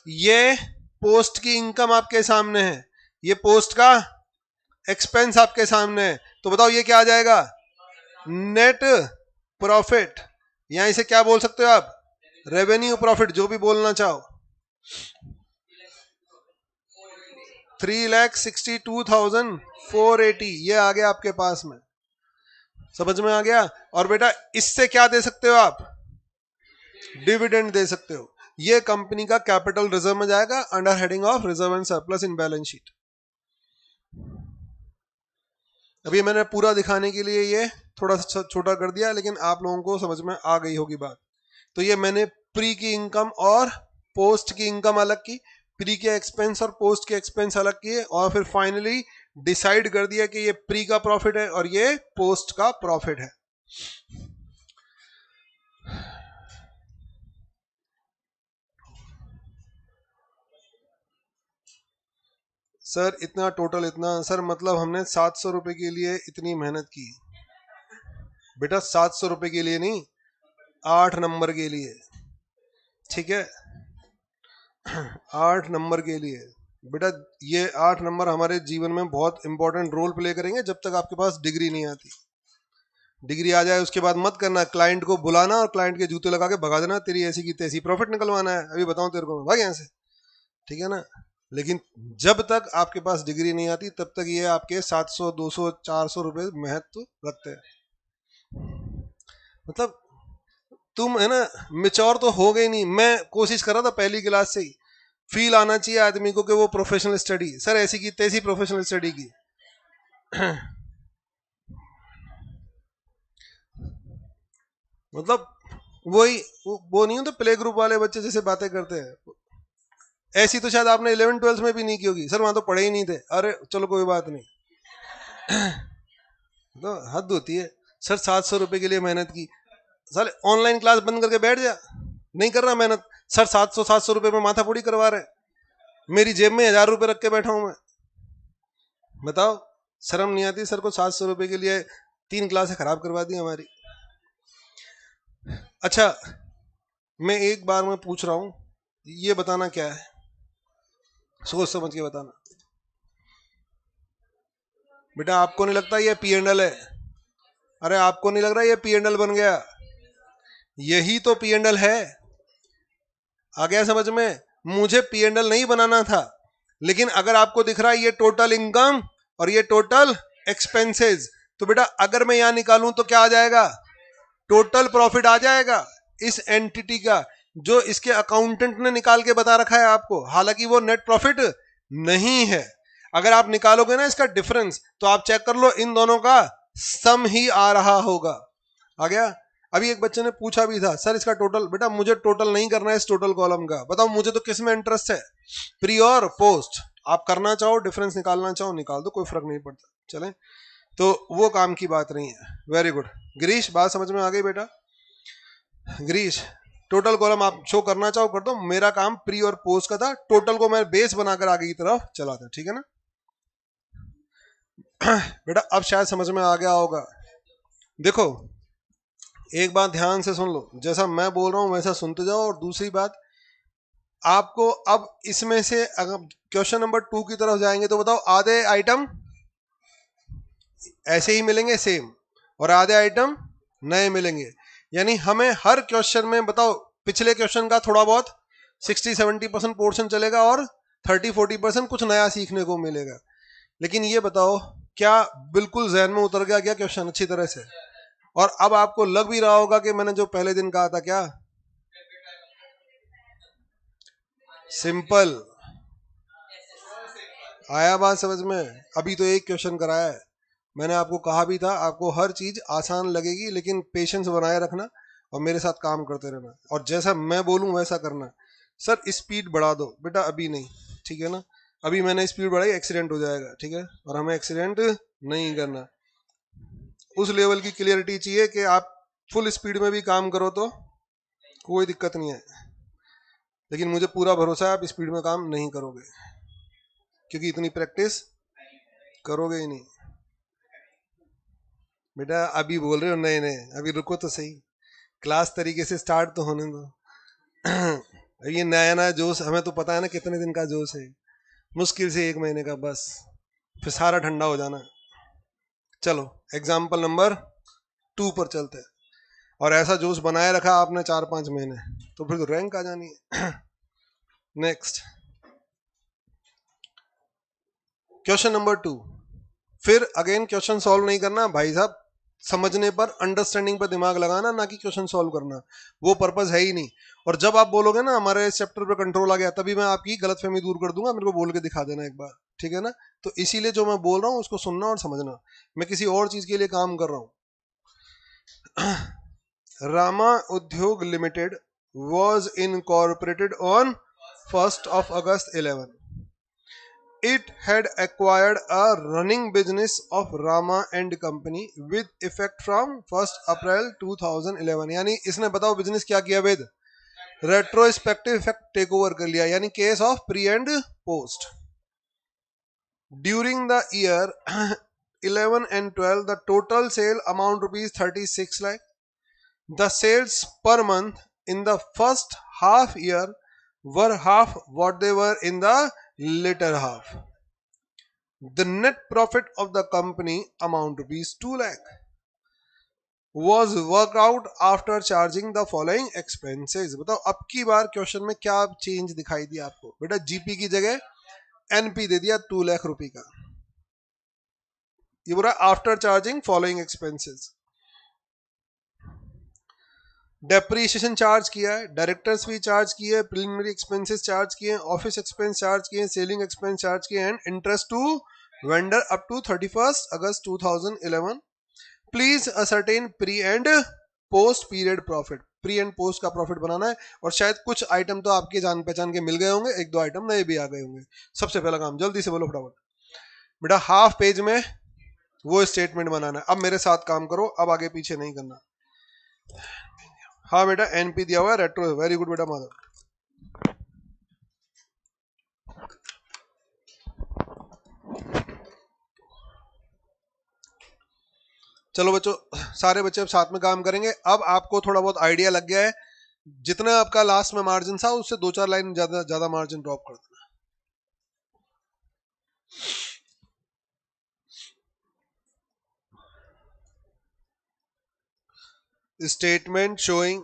ये पोस्ट की इनकम आपके सामने है, ये पोस्ट का एक्सपेंस आपके सामने है, तो बताओ ये क्या आ जाएगा नेट प्रॉफिट, या इसे क्या बोल सकते हो आप रेवेन्यू प्रॉफिट, जो भी बोलना चाहो। 3,62,480 ये आ गया आपके पास में, समझ में आ गया? और बेटा इससे क्या दे सकते हो आप, डिविडेंड दे सकते हो, ये कंपनी का कैपिटल रिजर्व में जाएगा under heading of reserve and surplus in balance sheet. अभी मैंने पूरा दिखाने के लिए ये थोड़ा सा छोटा कर दिया, लेकिन आप लोगों को समझ में आ गई होगी बात। तो ये मैंने प्री की इनकम और पोस्ट की इनकम अलग की, प्री के एक्सपेंस और पोस्ट के एक्सपेंस अलग किए, और फिर फाइनली डिसाइड कर दिया कि ये प्री का प्रॉफिट है और ये पोस्ट का प्रॉफिट है। सर इतना टोटल इतना, सर मतलब हमने 700 रुपए के लिए इतनी मेहनत की। बेटा 700 रुपए के लिए नहीं, 8 नंबर के लिए, ठीक है 8 नंबर के लिए। बेटा ये 8 नंबर हमारे जीवन में बहुत इंपॉर्टेंट रोल प्ले करेंगे जब तक आपके पास डिग्री नहीं आती। डिग्री आ जाए उसके बाद मत करना, क्लाइंट को बुलाना और क्लाइंट के जूते लगा के भगा देना, तेरी ऐसी की तैसी प्रॉफिट निकलवाना है, अभी बताऊं तेरे को, भाग यहाँ से, ठीक है ना? लेकिन जब तक आपके पास डिग्री नहीं आती तब तक ये आपके 700 200 400 रुपए महत्व रखते हैं। मतलब तुम है ना मेच्योर तो हो गई नहीं, मैं कोशिश कर रहा था पहली क्लास से ही, फील आना चाहिए आदमी को कि वो प्रोफेशनल स्टडी, सर ऐसी की तैसी प्रोफेशनल स्टडी की मतलब वही वो नहीं होते प्ले ग्रुप वाले बच्चे जैसे बातें करते हैं, ऐसी तो शायद आपने 11th-12th में भी नहीं की होगी, सर वहां तो पढ़े ही नहीं थे, अरे चलो कोई बात नहीं तो हद होती है, सर 700 रुपए के लिए मेहनत की, साले ऑनलाइन क्लास बंद करके बैठ जा, नहीं कर रहा मेहनत, सर 700 रुपए में माथा पूड़ी करवा रहे, मेरी जेब में 1000 रुपए रख के बैठा हूं मैं, बताओ शर्म नहीं आती? सर को 700 रुपए के लिए 3 क्लासें खराब करवा दी हमारी। अच्छा मैं एक बार में पूछ रहा हूं, ये बताना क्या है, सोच समझ के बताना। बेटा आपको नहीं लगता ये P&L है? अरे आपको नहीं लग रहा ये P&L बन गया? यही तो P&L है, आ गया समझ में? मुझे P&L नहीं बनाना था, लेकिन अगर आपको दिख रहा है ये टोटल इनकम और ये टोटल एक्सपेंसेस, तो बेटा अगर मैं यहां निकालूं तो क्या आ जाएगा, टोटल प्रॉफिट आ जाएगा इस एंटिटी का, जो इसके अकाउंटेंट ने निकाल के बता रखा है आपको, हालांकि वो नेट प्रॉफिट नहीं है। अगर आप निकालोगे ना इसका डिफरेंस तो आप चेक कर लो इन दोनों का सम ही आ रहा होगा। आ गया। अभी एक बच्चे ने पूछा भी था, सर इसका टोटल, बेटा मुझे टोटल नहीं करना है इस टोटल कॉलम का, बताओ मुझे तो किस में इंटरेस्ट है, प्री और पोस्ट। आप करना चाहो डिफरेंस निकालना चाहो निकाल दो, कोई फर्क नहीं पड़ता। चलें, तो वो काम की बात नहीं है। वेरी गुड गिरीश, बात समझ में आ गई बेटा। गिरीश, टोटल कॉलम आप शो करना चाहो कर दो, मेरा काम प्री और पोस्ट का था, टोटल को मैं बेस बनाकर आगे की तरफ चला था, ठीक है ना। बेटा अब शायद समझ में आ गया होगा। देखो एक बात ध्यान से सुन लो, जैसा मैं बोल रहा हूं वैसा सुनते जाओ, और दूसरी बात आपको अब इसमें से अगर क्वेश्चन नंबर 2 की तरफ जाएंगे तो बताओ आधे आइटम ऐसे ही मिलेंगे सेम, और आधे आइटम नए मिलेंगे। यानी हमें हर क्वेश्चन में बताओ पिछले क्वेश्चन का थोड़ा बहुत 60-70% पोर्शन चलेगा और 30-40% कुछ नया सीखने को मिलेगा। लेकिन ये बताओ क्या बिल्कुल जहन में उतर गया क्या क्वेश्चन अच्छी तरह से? और अब आपको लग भी रहा होगा कि मैंने जो पहले दिन कहा था क्या सिंपल आया, बात समझ में? अभी तो एक क्वेश्चन कराया है, मैंने आपको कहा भी था आपको हर चीज आसान लगेगी लेकिन पेशेंस बनाए रखना और मेरे साथ काम करते रहना, और जैसा मैं बोलूं वैसा करना। सर स्पीड बढ़ा दो, बेटा अभी नहीं, ठीक है ना। अभी मैंने स्पीड बढ़ाई एक्सीडेंट हो जाएगा, ठीक है, और हमें एक्सीडेंट नहीं करना। उस लेवल की क्लियरिटी चाहिए कि आप फुल स्पीड में भी काम करो तो कोई दिक्कत नहीं है, लेकिन मुझे पूरा भरोसा है आप स्पीड में काम नहीं करोगे, क्योंकि इतनी प्रैक्टिस करोगे ही नहीं। बेटा अभी बोल रहे हो नहीं नहीं, अभी रुको तो सही, क्लास तरीके से स्टार्ट तो होने दो। ये नया नया जोश, हमें तो पता है ना कितने दिन का जोश है, मुश्किल से 1 महीने का बस, फिर सारा ठंडा हो जाना। चलो एग्जाम्पल नंबर 2 पर चलते हैं। और ऐसा जोश बनाए रखा आपने 4-5 महीने, तो फिर तो रैंक आ जानी है। Next question number 2। फिर अगेन क्वेश्चन सॉल्व नहीं करना भाई साहब, समझने पर अंडरस्टैंडिंग पर दिमाग लगाना, ना कि क्वेश्चन सॉल्व करना, वो पर्पस है ही नहीं। और जब आप बोलोगे ना हमारे इस चैप्टर पे कंट्रोल आ गया, तभी मैं आपकी गलतफहमी दूर कर दूंगा, मेरे को बोल के दिखा देना एक बार, ठीक है ना। तो इसीलिए जो मैं बोल रहा हूँ उसको सुनना और समझना, मैं किसी और चीज के लिए काम कर रहा हूँ। रामा उद्योग limited was incorporated on 1st of August 11. It had acquired a running business of Rama and Company with effect from 1st April 2011। यानी इसने बताओ बिजनेस क्या किया वेद, रेट्रोस्पेक्टिव इफेक्ट टेक ओवर कर लिया, यानी case of pre and post. During the year 11 and 12 the total sale amount rupees 36 lakh. The sales per month in the first half year were half what they were in the later half. The net profit of the company amount rupees 2 lakh was worked out after charging the following expenses। बताओ अब की बार क्वेश्चन में क्या चेंज दिखाई दिया आपको? बेटा जीपी की जगह एनपी दे दिया 2 लाख रुपए का, ये बोला after charging following expenses. Depreciation charge किया है, डायरेक्टर्स फी चार्ज किए है, प्रिलिमिनरी एक्सपेंसेस चार्ज किए हैं, ऑफिस एक्सपेंस चार्ज किए हैं, सेलिंग एक्सपेंस चार्ज किए, and interest to vendor up to 31st August 2011। Please ascertain pre and post period profit. Pre and post का प्रॉफिट बनाना है, और शायद कुछ आइटम तो आपके जान पहचान के मिल गए होंगे, 1-2 आइटम नए भी आ गए होंगे। सबसे पहला काम जल्दी से बोलो फटाफट। बेटा हाफ पेज में वो स्टेटमेंट बनाना है। अब मेरे साथ काम करो, अब आगे पीछे नहीं करना। हाँ बेटा एनपी दिया हुआ है, रेट्रो, वेरी गुड बेटा माधव। चलो बच्चों, सारे बच्चे अब साथ में काम करेंगे। अब आपको थोड़ा बहुत आइडिया लग गया है, जितना आपका लास्ट में मार्जिन था उससे 2-4 लाइन ज्यादा ज्यादा मार्जिन ड्रॉप कर देना। Statement showing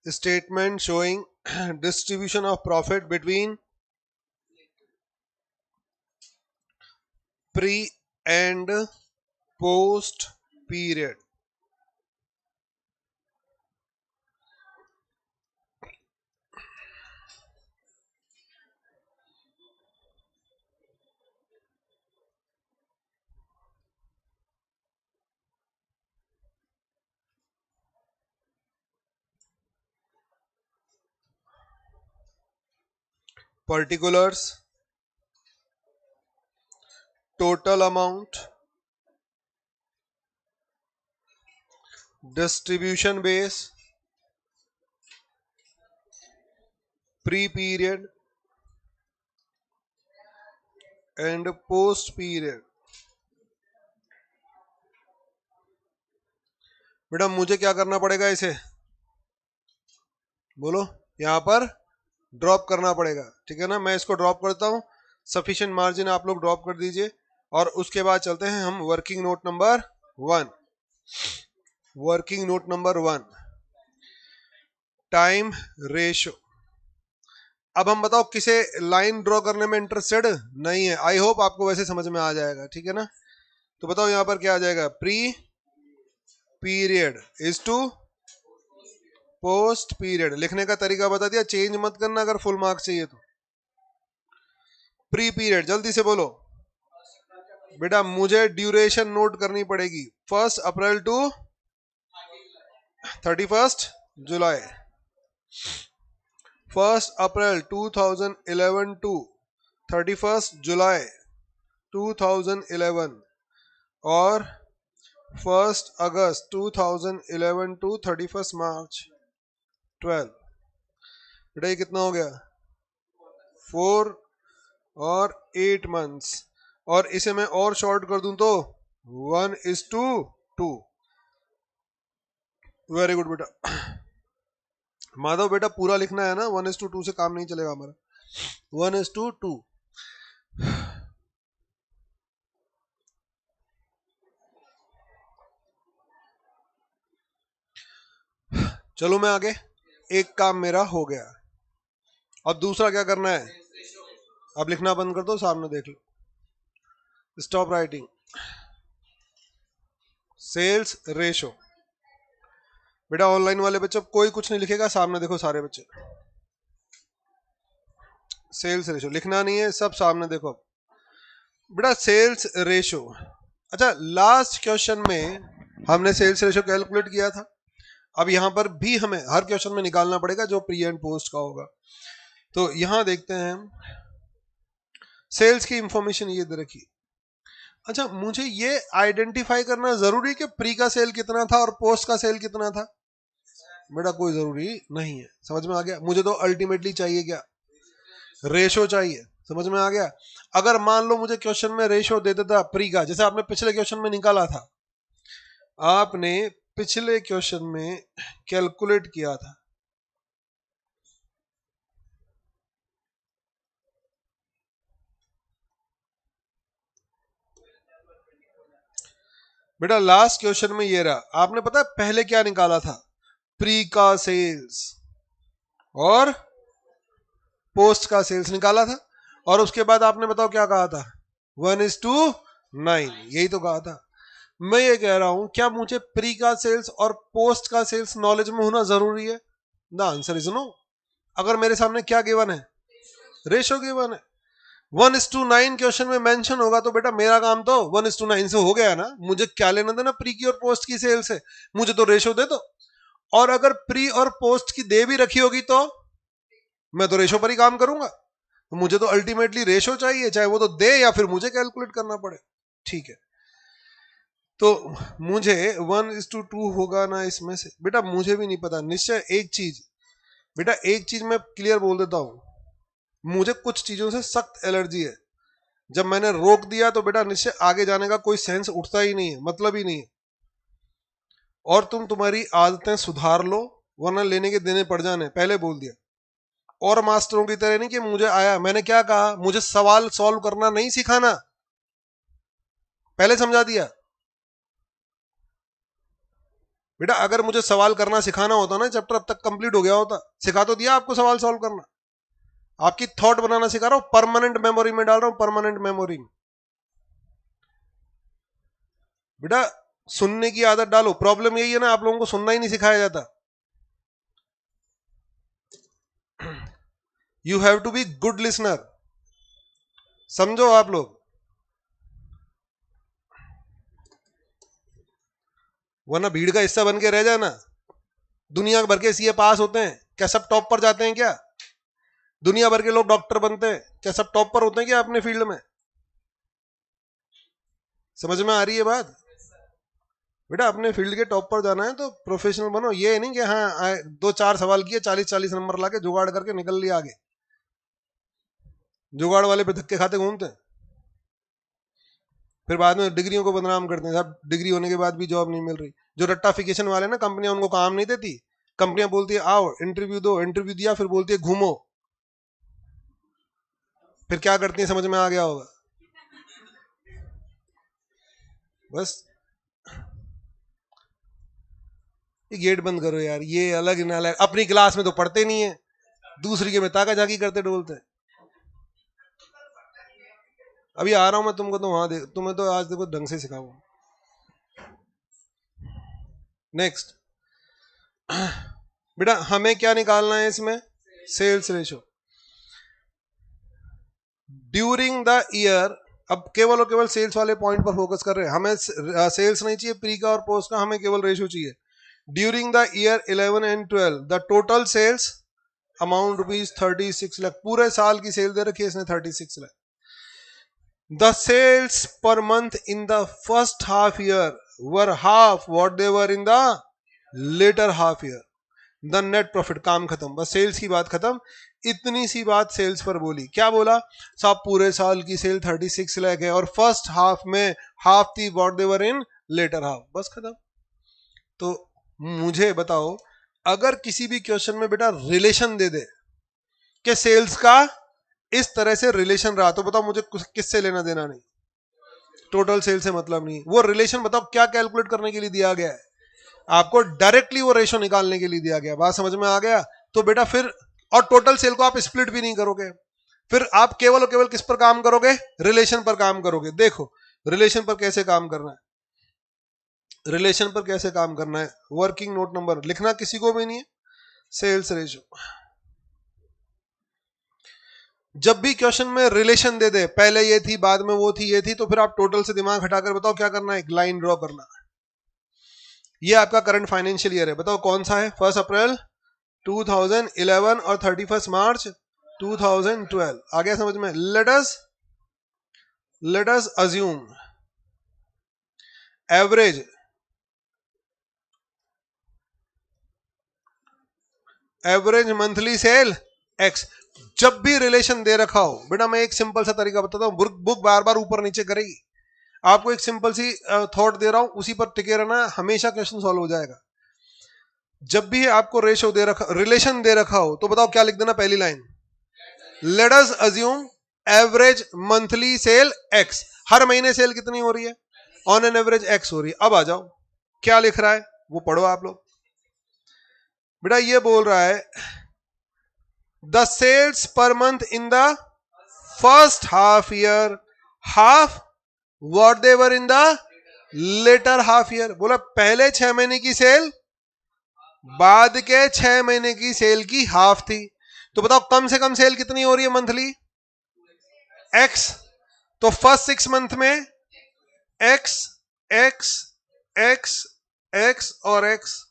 statement showing distribution of profit between pre and post period. Particulars, total amount, distribution base, pre-period and post period. बेटा मुझे क्या करना पड़ेगा, इसे बोलो, यहां पर ड्रॉप करना पड़ेगा, ठीक है ना। मैं इसको ड्रॉप करता हूं, सफिशिएंट मार्जिन आप लोग ड्रॉप कर दीजिए, और उसके बाद चलते हैं हम working note number 1। Working note number 1, time ratio. अब हम बताओ किसे लाइन ड्रॉ करने में इंटरेस्टेड नहीं है, आई होप आपको वैसे समझ में आ जाएगा, ठीक है ना। तो बताओ यहां पर क्या आ जाएगा, pre period is to post period. लिखने का तरीका बता दिया, चेंज मत करना अगर फुल मार्क्स चाहिए तो। प्री पीरियड, जल्दी से बोलो बेटा, मुझे ड्यूरेशन नोट करनी पड़ेगी, 1 अप्रैल टू 31 जुलाई। 1 अप्रैल 2011 टू 31 जुलाई 2011 और 1 अगस्त 2011 टू 31 मार्च 12। बेटा ये कितना हो गया, 4 और 8 मंथ्स, और इसे मैं और शॉर्ट कर दूं तो 1:2। वेरी गुड बेटा। माधव बेटा पूरा लिखना है ना, 1:2 से काम नहीं चलेगा हमारा, 1:2। चलो मैं आगे, एक काम मेरा हो गया। अब दूसरा क्या करना है, अब लिखना बंद कर दो, सामने देख लो, स्टॉप राइटिंग। Sales ratio. बेटा ऑनलाइन वाले बच्चे कोई कुछ नहीं लिखेगा, सामने देखो सारे बच्चे, सेल्स रेशो लिखना नहीं है, सब सामने देखो बेटा, सेल्स रेशो। अच्छा, लास्ट क्वेश्चन में हमने सेल्स रेशो कैलकुलेट किया था, अब यहां पर भी हमें हर क्वेश्चन में निकालना पड़ेगा जो प्री एंड पोस्ट का होगा। तो यहां देखते हैं, सेल्स की इंफॉर्मेशन ये दे रखी। अच्छा, मुझे ये आइडेंटिफाई करना जरूरी कि प्री का सेल कितना था और पोस्ट का सेल कितना था? बेटा कोई जरूरी नहीं है, समझ में आ गया। मुझे तो अल्टीमेटली चाहिए क्या, रेशो चाहिए, समझ में आ गया। अगर मान लो मुझे क्वेश्चन में रेशो दे देता प्री का, जैसे आपने पिछले क्वेश्चन में निकाला था, आपने पिछले क्वेश्चन में कैलकुलेट किया था, बेटा लास्ट क्वेश्चन में ये रहा, आपने पता है पहले क्या निकाला था, प्री का सेल्स और पोस्ट का सेल्स निकाला था, और उसके बाद आपने बताओ क्या कहा था, 1:9, यही तो कहा था। मैं ये कह रहा हूं, क्या मुझे प्री का सेल्स और पोस्ट का सेल्स नॉलेज में होना जरूरी है? The answer is no. अगर मेरे सामने क्या गिवन है, रेशो गिवन है, 1:9 क्वेश्चन में मेंशन होगा, तो बेटा मेरा काम तो 1:9 से हो गया ना, मुझे क्या लेना देना प्री की और पोस्ट की सेल से, मुझे तो रेशो दे दो। और अगर प्री और पोस्ट की दे भी रखी होगी तो मैं तो रेशो पर ही काम करूंगा, मुझे तो अल्टीमेटली रेशो चाहिए, चाहे वो तो दे या फिर मुझे कैलकुलेट करना पड़े, ठीक है। तो मुझे 1:2 होगा ना इसमें से, बेटा मुझे भी नहीं पता निश्चय। एक चीज बेटा, एक चीज मैं क्लियर बोल देता हूं, मुझे कुछ चीजों से सख्त एलर्जी है, जब मैंने रोक दिया तो बेटा निश्चय आगे जाने का कोई सेंस उठता ही नहीं है, मतलब ही नहीं है। और तुम तुम्हारी आदतें सुधार लो, वरना लेने के देने पड़ जाने, पहले बोल दिया। और मास्टरों की तरह नहीं कि मुझे आया, मैंने क्या कहा, मुझे सवाल सॉल्व करना नहीं सिखाना, पहले समझा दिया। बेटा अगर मुझे सवाल करना सिखाना होता ना, चैप्टर अब तक कंप्लीट हो गया होता। सिखा तो दिया आपको सवाल सॉल्व करना, आपकी थॉट बनाना सिखा रहा हूं, परमानेंट मेमोरी में डाल रहा हूं, परमानेंट मेमोरी में। बेटा सुनने की आदत डालो। प्रॉब्लम यही है ना, आप लोगों को सुनना ही नहीं सिखाया जाता। You have to be good listener, समझो आप लोग। वरना भीड़ का हिस्सा बन के रह जाना। दुनिया भर के सीए पास होते हैं, क्या सब टॉप पर जाते हैं क्या? दुनिया भर के लोग डॉक्टर बनते हैं, क्या सब टॉप पर होते हैं क्या अपने फील्ड में? समझ में आ रही है बात? बेटा अपने फील्ड के टॉप पर जाना है तो प्रोफेशनल बनो। ये नहीं कि हाँ 2-4 सवाल किए 40-40 नंबर लाके जुगाड़ करके निकल लिया आगे। जुगाड़ वाले पे धक्के खाते घूमते हैं, फिर बाद में डिग्रियों को बदनाम करते हैं। साहब डिग्री होने के बाद भी जॉब नहीं मिल रही। जो रट्टाफिकेशन वाले ना, कंपनियां उनको काम नहीं देती। कंपनियां बोलती है आओ इंटरव्यू दो, इंटरव्यू दिया, फिर बोलती है घूमो। फिर क्या करती है समझ में आ गया होगा। बस ये गेट बंद करो यार, ये अलग ना अलग। अपनी क्लास में तो पढ़ते नहीं है, दूसरी के में ताका झाकी करते डोलते हैं। अभी आ रहा हूं मैं तुमको, तो वहां देख, तुम्हें तो आज देखो ढंग से सिखाऊंगा। नेक्स्ट बेटा हमें क्या निकालना है इसमें? Sales ratio during the year. अब केवल और केवल सेल्स वाले पॉइंट पर फोकस कर रहे हैं। हमें सेल्स नहीं चाहिए प्री का और पोस्ट का, हमें केवल रेशो चाहिए। During the year 11 and 12 the total sales amount ₹36 lakh. पूरे साल की सेल दे रखी है इसने 36 lakh. The sales per month in the first half year were half what they were in the latter half year. The net profit. काम खत्म, बस सेल्स की बात खत्म। इतनी सी बात सेल्स पर बोली। क्या बोला? साहब पूरे साल की सेल 36 लाख है और फर्स्ट हाफ में हाफ थी what they were in latter half, बस खत्म। तो मुझे बताओ, अगर किसी भी क्वेश्चन में बेटा रिलेशन दे दे कि सेल्स का इस तरह से रिलेशन रहा, तो बताओ मुझे किससे लेना देना नहीं, टोटल सेल से मतलब नहीं। वो रिलेशन बताओ क्या कैलकुलेट करने के लिए दिया गया है? आपको डायरेक्टली वो रेशो निकालने के लिए दिया गया। बात समझ में आ गया? तो बेटा फिर, और टोटल सेल को आप स्प्लिट भी नहीं करोगे, फिर आप केवल और केवल किस पर काम करोगे? रिलेशन पर काम करोगे। देखो रिलेशन पर कैसे काम करना है, रिलेशन पर कैसे काम करना है। वर्किंग नोट नंबर लिखना किसी को भी नहीं है। सेल्स रेशो, जब भी क्वेश्चन में रिलेशन दे दे, पहले ये थी बाद में वो थी ये थी, तो फिर आप टोटल से दिमाग हटाकर बताओ क्या करना है? एक लाइन ड्रॉ करना है। ये आपका करंट फाइनेंशियल ईयर है, बताओ कौन सा है? 1 अप्रैल 2011 और 31 मार्च 2012। आ गया समझ में? Late us assume average monthly sale x. जब भी रिलेशन दे रखा हो बेटा, मैं एक सिंपल सा तरीका बताता हूं, बुक बार बार ऊपर नीचे करेगी। आपको एक सिंपल सी थॉट दे रहा हूं, उसी पर टिके रहना, हमेशा क्वेश्चन सॉल्व हो जाएगा। जब भी आपको रेशो दे रखा, रिलेशन दे रखा हो, तो बताओ क्या लिख देना? पहली line, let us assume average monthly sale X. हर महीने सेल कितनी हो रही है? ऑन एन एवरेज एक्स हो रही है। अब आ जाओ क्या लिख रहा है, वो पढ़ो आप लोग। बेटा ये बोल रहा है the sales per month in the first half year half what they were in the latter half year. बोला पहले 6 महीने की सेल बाद के 6 महीने की सेल की हाफ थी। तो बताओ कम से कम सेल कितनी हो रही है मंथली? एक्स। तो फर्स्ट 6 मंथ में एक्स एक्स एक्स एक्स और एक्स,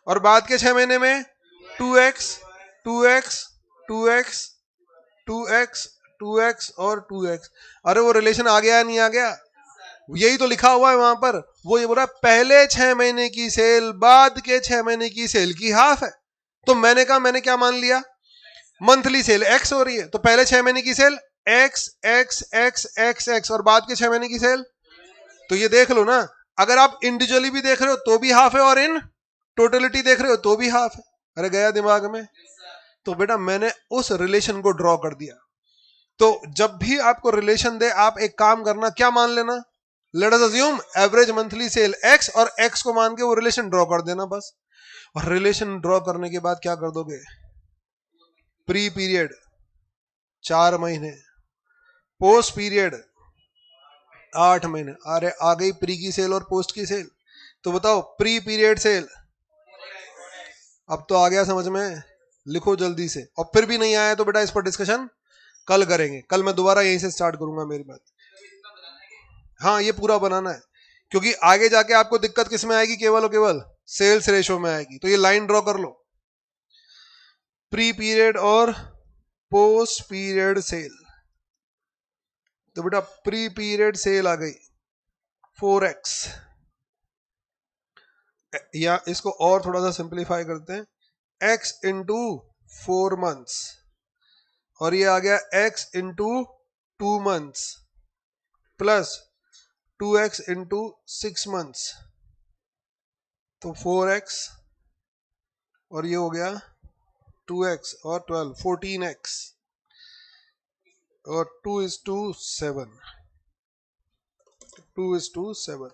और बाद के 6 महीने में 2x 2x 2x 2x 2x और 2x। अरे वो रिलेशन आ गया नहीं आ गया? यही तो लिखा हुआ है वहां पर। वो ये बोल रहा है पहले 6 महीने की सेल बाद के 6 महीने की सेल की हाफ है। तो मैंने कहा, मैंने क्या मान लिया? मंथली सेल एक्स हो रही है, तो पहले 6 महीने की sale x x x x x और बाद के 6 महीने की सेल। तो ये देख लो ना, अगर आप इंडिविजुअली भी देख रहे हो तो भी हाफ है, और इन टोटलिटी देख रहे हो तो भी हाफ है। अरे गया दिमाग में? तो बेटा मैंने उस रिलेशन को ड्रॉ कर दिया। तो जब भी आपको रिलेशन दे, आप एक काम करना, क्या मान लेना? Late us assume average monthly sale x, और एक्स को मान के वो रिलेशन ड्रॉ कर देना बस। और रिलेशन ड्रॉ करने के बाद क्या कर दोगे, प्री पीरियड 4 महीने, पोस्ट पीरियड 8 महीने। अरे आ गई प्री की सेल और पोस्ट की सेल। तो बताओ प्री पीरियड सेल, अब तो आ गया समझ में, लिखो जल्दी से। और फिर भी नहीं आया तो बेटा इस पर डिस्कशन कल करेंगे, कल मैं दोबारा यहीं से स्टार्ट करूंगा मेरी बात। हाँ ये पूरा बनाना है, क्योंकि आगे जाके आपको दिक्कत किस में आएगी, केवल और केवल सेल्स रेशो में आएगी। तो ये लाइन ड्रॉ कर लो, प्री पीरियड और पोस्ट पीरियड सेल। तो बेटा प्री पीरियड सेल आ गई 4x, या इसको और थोड़ा सा सिंप्लीफाई करते हैं, x इंटू 4 मंथ्स, और ये आ गया x into 2 months plus 2x into 6 months, तो 4x, और ये हो गया 2x और 12 14x, और 2:7, 2:7।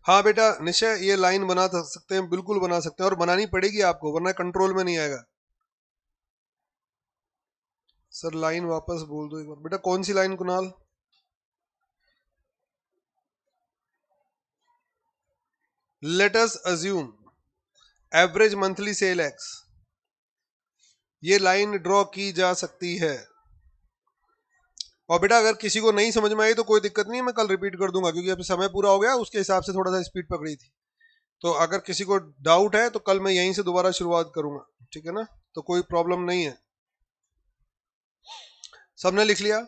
हाँ बेटा निश्चय ये लाइन बना सकते हैं, बिल्कुल बना सकते हैं, और बनानी पड़ेगी आपको, वरना कंट्रोल में नहीं आएगा। सर लाइन वापस बोल दो एक बार बेटा, कौन सी line Kunal? Let us assume average monthly sale X, ये लाइन ड्रॉ की जा सकती है। और बेटा अगर किसी को नहीं समझ में आई तो कोई दिक्कत नहीं है, मैं कल रिपीट कर दूंगा, क्योंकि अब समय पूरा हो गया, उसके हिसाब से थोड़ा सा स्पीड पकड़ी थी। तो अगर किसी को डाउट है तो कल मैं यहीं से दोबारा शुरुआत करूंगा, ठीक है ना? तो कोई प्रॉब्लम नहीं है। सबने लिख लिया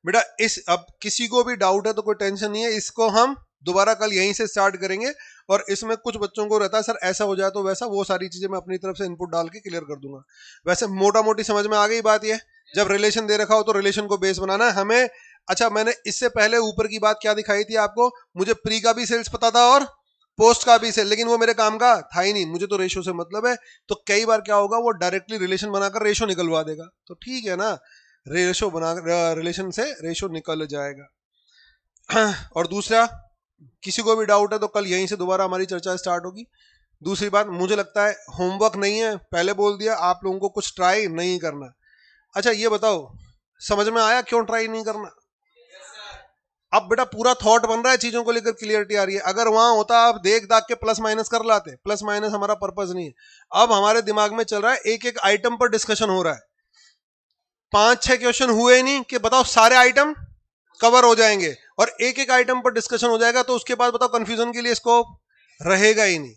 बेटा? इस अब किसी को भी डाउट है तो कोई टेंशन नहीं है, इसको हम दोबारा कल यहीं से स्टार्ट करेंगे। और इसमें कुछ बच्चों को रहता है सर ऐसा हो जाए तो वैसा, वो सारी चीजें मैं अपनी तरफ से इनपुट डाल के क्लियर कर दूंगा। वैसे मोटा मोटी समझ में आ गई बात। ये जब रिलेशन दे रखा हो तो रिलेशन को बेस बनाना है हमें। अच्छा मैंने इससे पहले ऊपर की बात क्या दिखाई थी आपको, मुझे प्री का भी सेल्स पता था और पोस्ट का भी सेल, लेकिन वो मेरे काम का था ही नहीं, मुझे तो रेशो से मतलब है। तो कई बार क्या होगा, वो डायरेक्टली रिलेशन बनाकर रेशो निकलवा देगा, तो ठीक है ना, रेशो बना रिलेशन से रेशो निकल जाएगा। और दूसरा किसी को भी डाउट है तो कल यहीं से दोबारा हमारी चर्चा स्टार्ट होगी। दूसरी बात, मुझे लगता है होमवर्क नहीं है, पहले बोल दिया, आप लोगों को कुछ ट्राई नहीं करना। अच्छा ये बताओ समझ में आया क्यों ट्राई नहीं करना? अब बेटा पूरा थॉट बन रहा है, चीजों को लेकर क्लियरिटी आ रही है। अगर वहां होता आप देख दाख के प्लस माइनस कर लाते, प्लस माइनस हमारा पर्पस नहीं है। अब हमारे दिमाग में चल रहा है एक एक आइटम पर डिस्कशन हो रहा है। 5-6 क्वेश्चन हुए नहीं कि बताओ सारे आइटम कवर हो जाएंगे, और एक एक आइटम पर डिस्कशन हो जाएगा, तो उसके बाद बताओ कंफ्यूजन के लिए स्कोप रहेगा ही नहीं।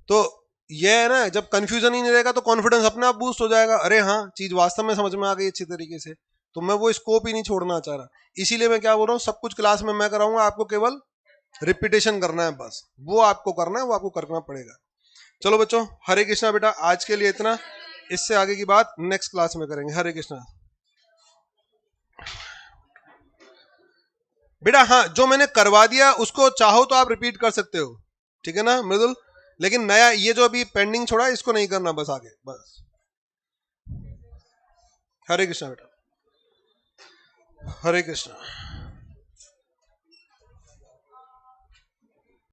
तो ये है ना, जब कंफ्यूजन ही नहीं रहेगा तो कॉन्फिडेंस अपने आप बूस्ट हो जाएगा, अरे हाँ चीज वास्तव में समझ में आ गई अच्छी तरीके से। तो मैं वो स्कोप ही नहीं छोड़ना चाह रहा, इसीलिए मैं क्या बोल रहा हूँ, सब कुछ क्लास में मैं कराऊंगा, आपको केवल रिपीटेशन करना है बस, वो आपको करना है, वो आपको करना पड़ेगा। चलो बच्चों, हरे कृष्णा बेटा, आज के लिए इतना, इससे आगे की बात नेक्स्ट क्लास में करेंगे। हरे कृष्णा बेटा। हाँ जो मैंने करवा दिया उसको चाहो तो आप रिपीट कर सकते हो, ठीक है ना मृदुल? लेकिन नया ये जो अभी पेंडिंग छोड़ा इसको नहीं करना बस आगे, बस। हरे कृष्णा बेटा, हरे कृष्णा।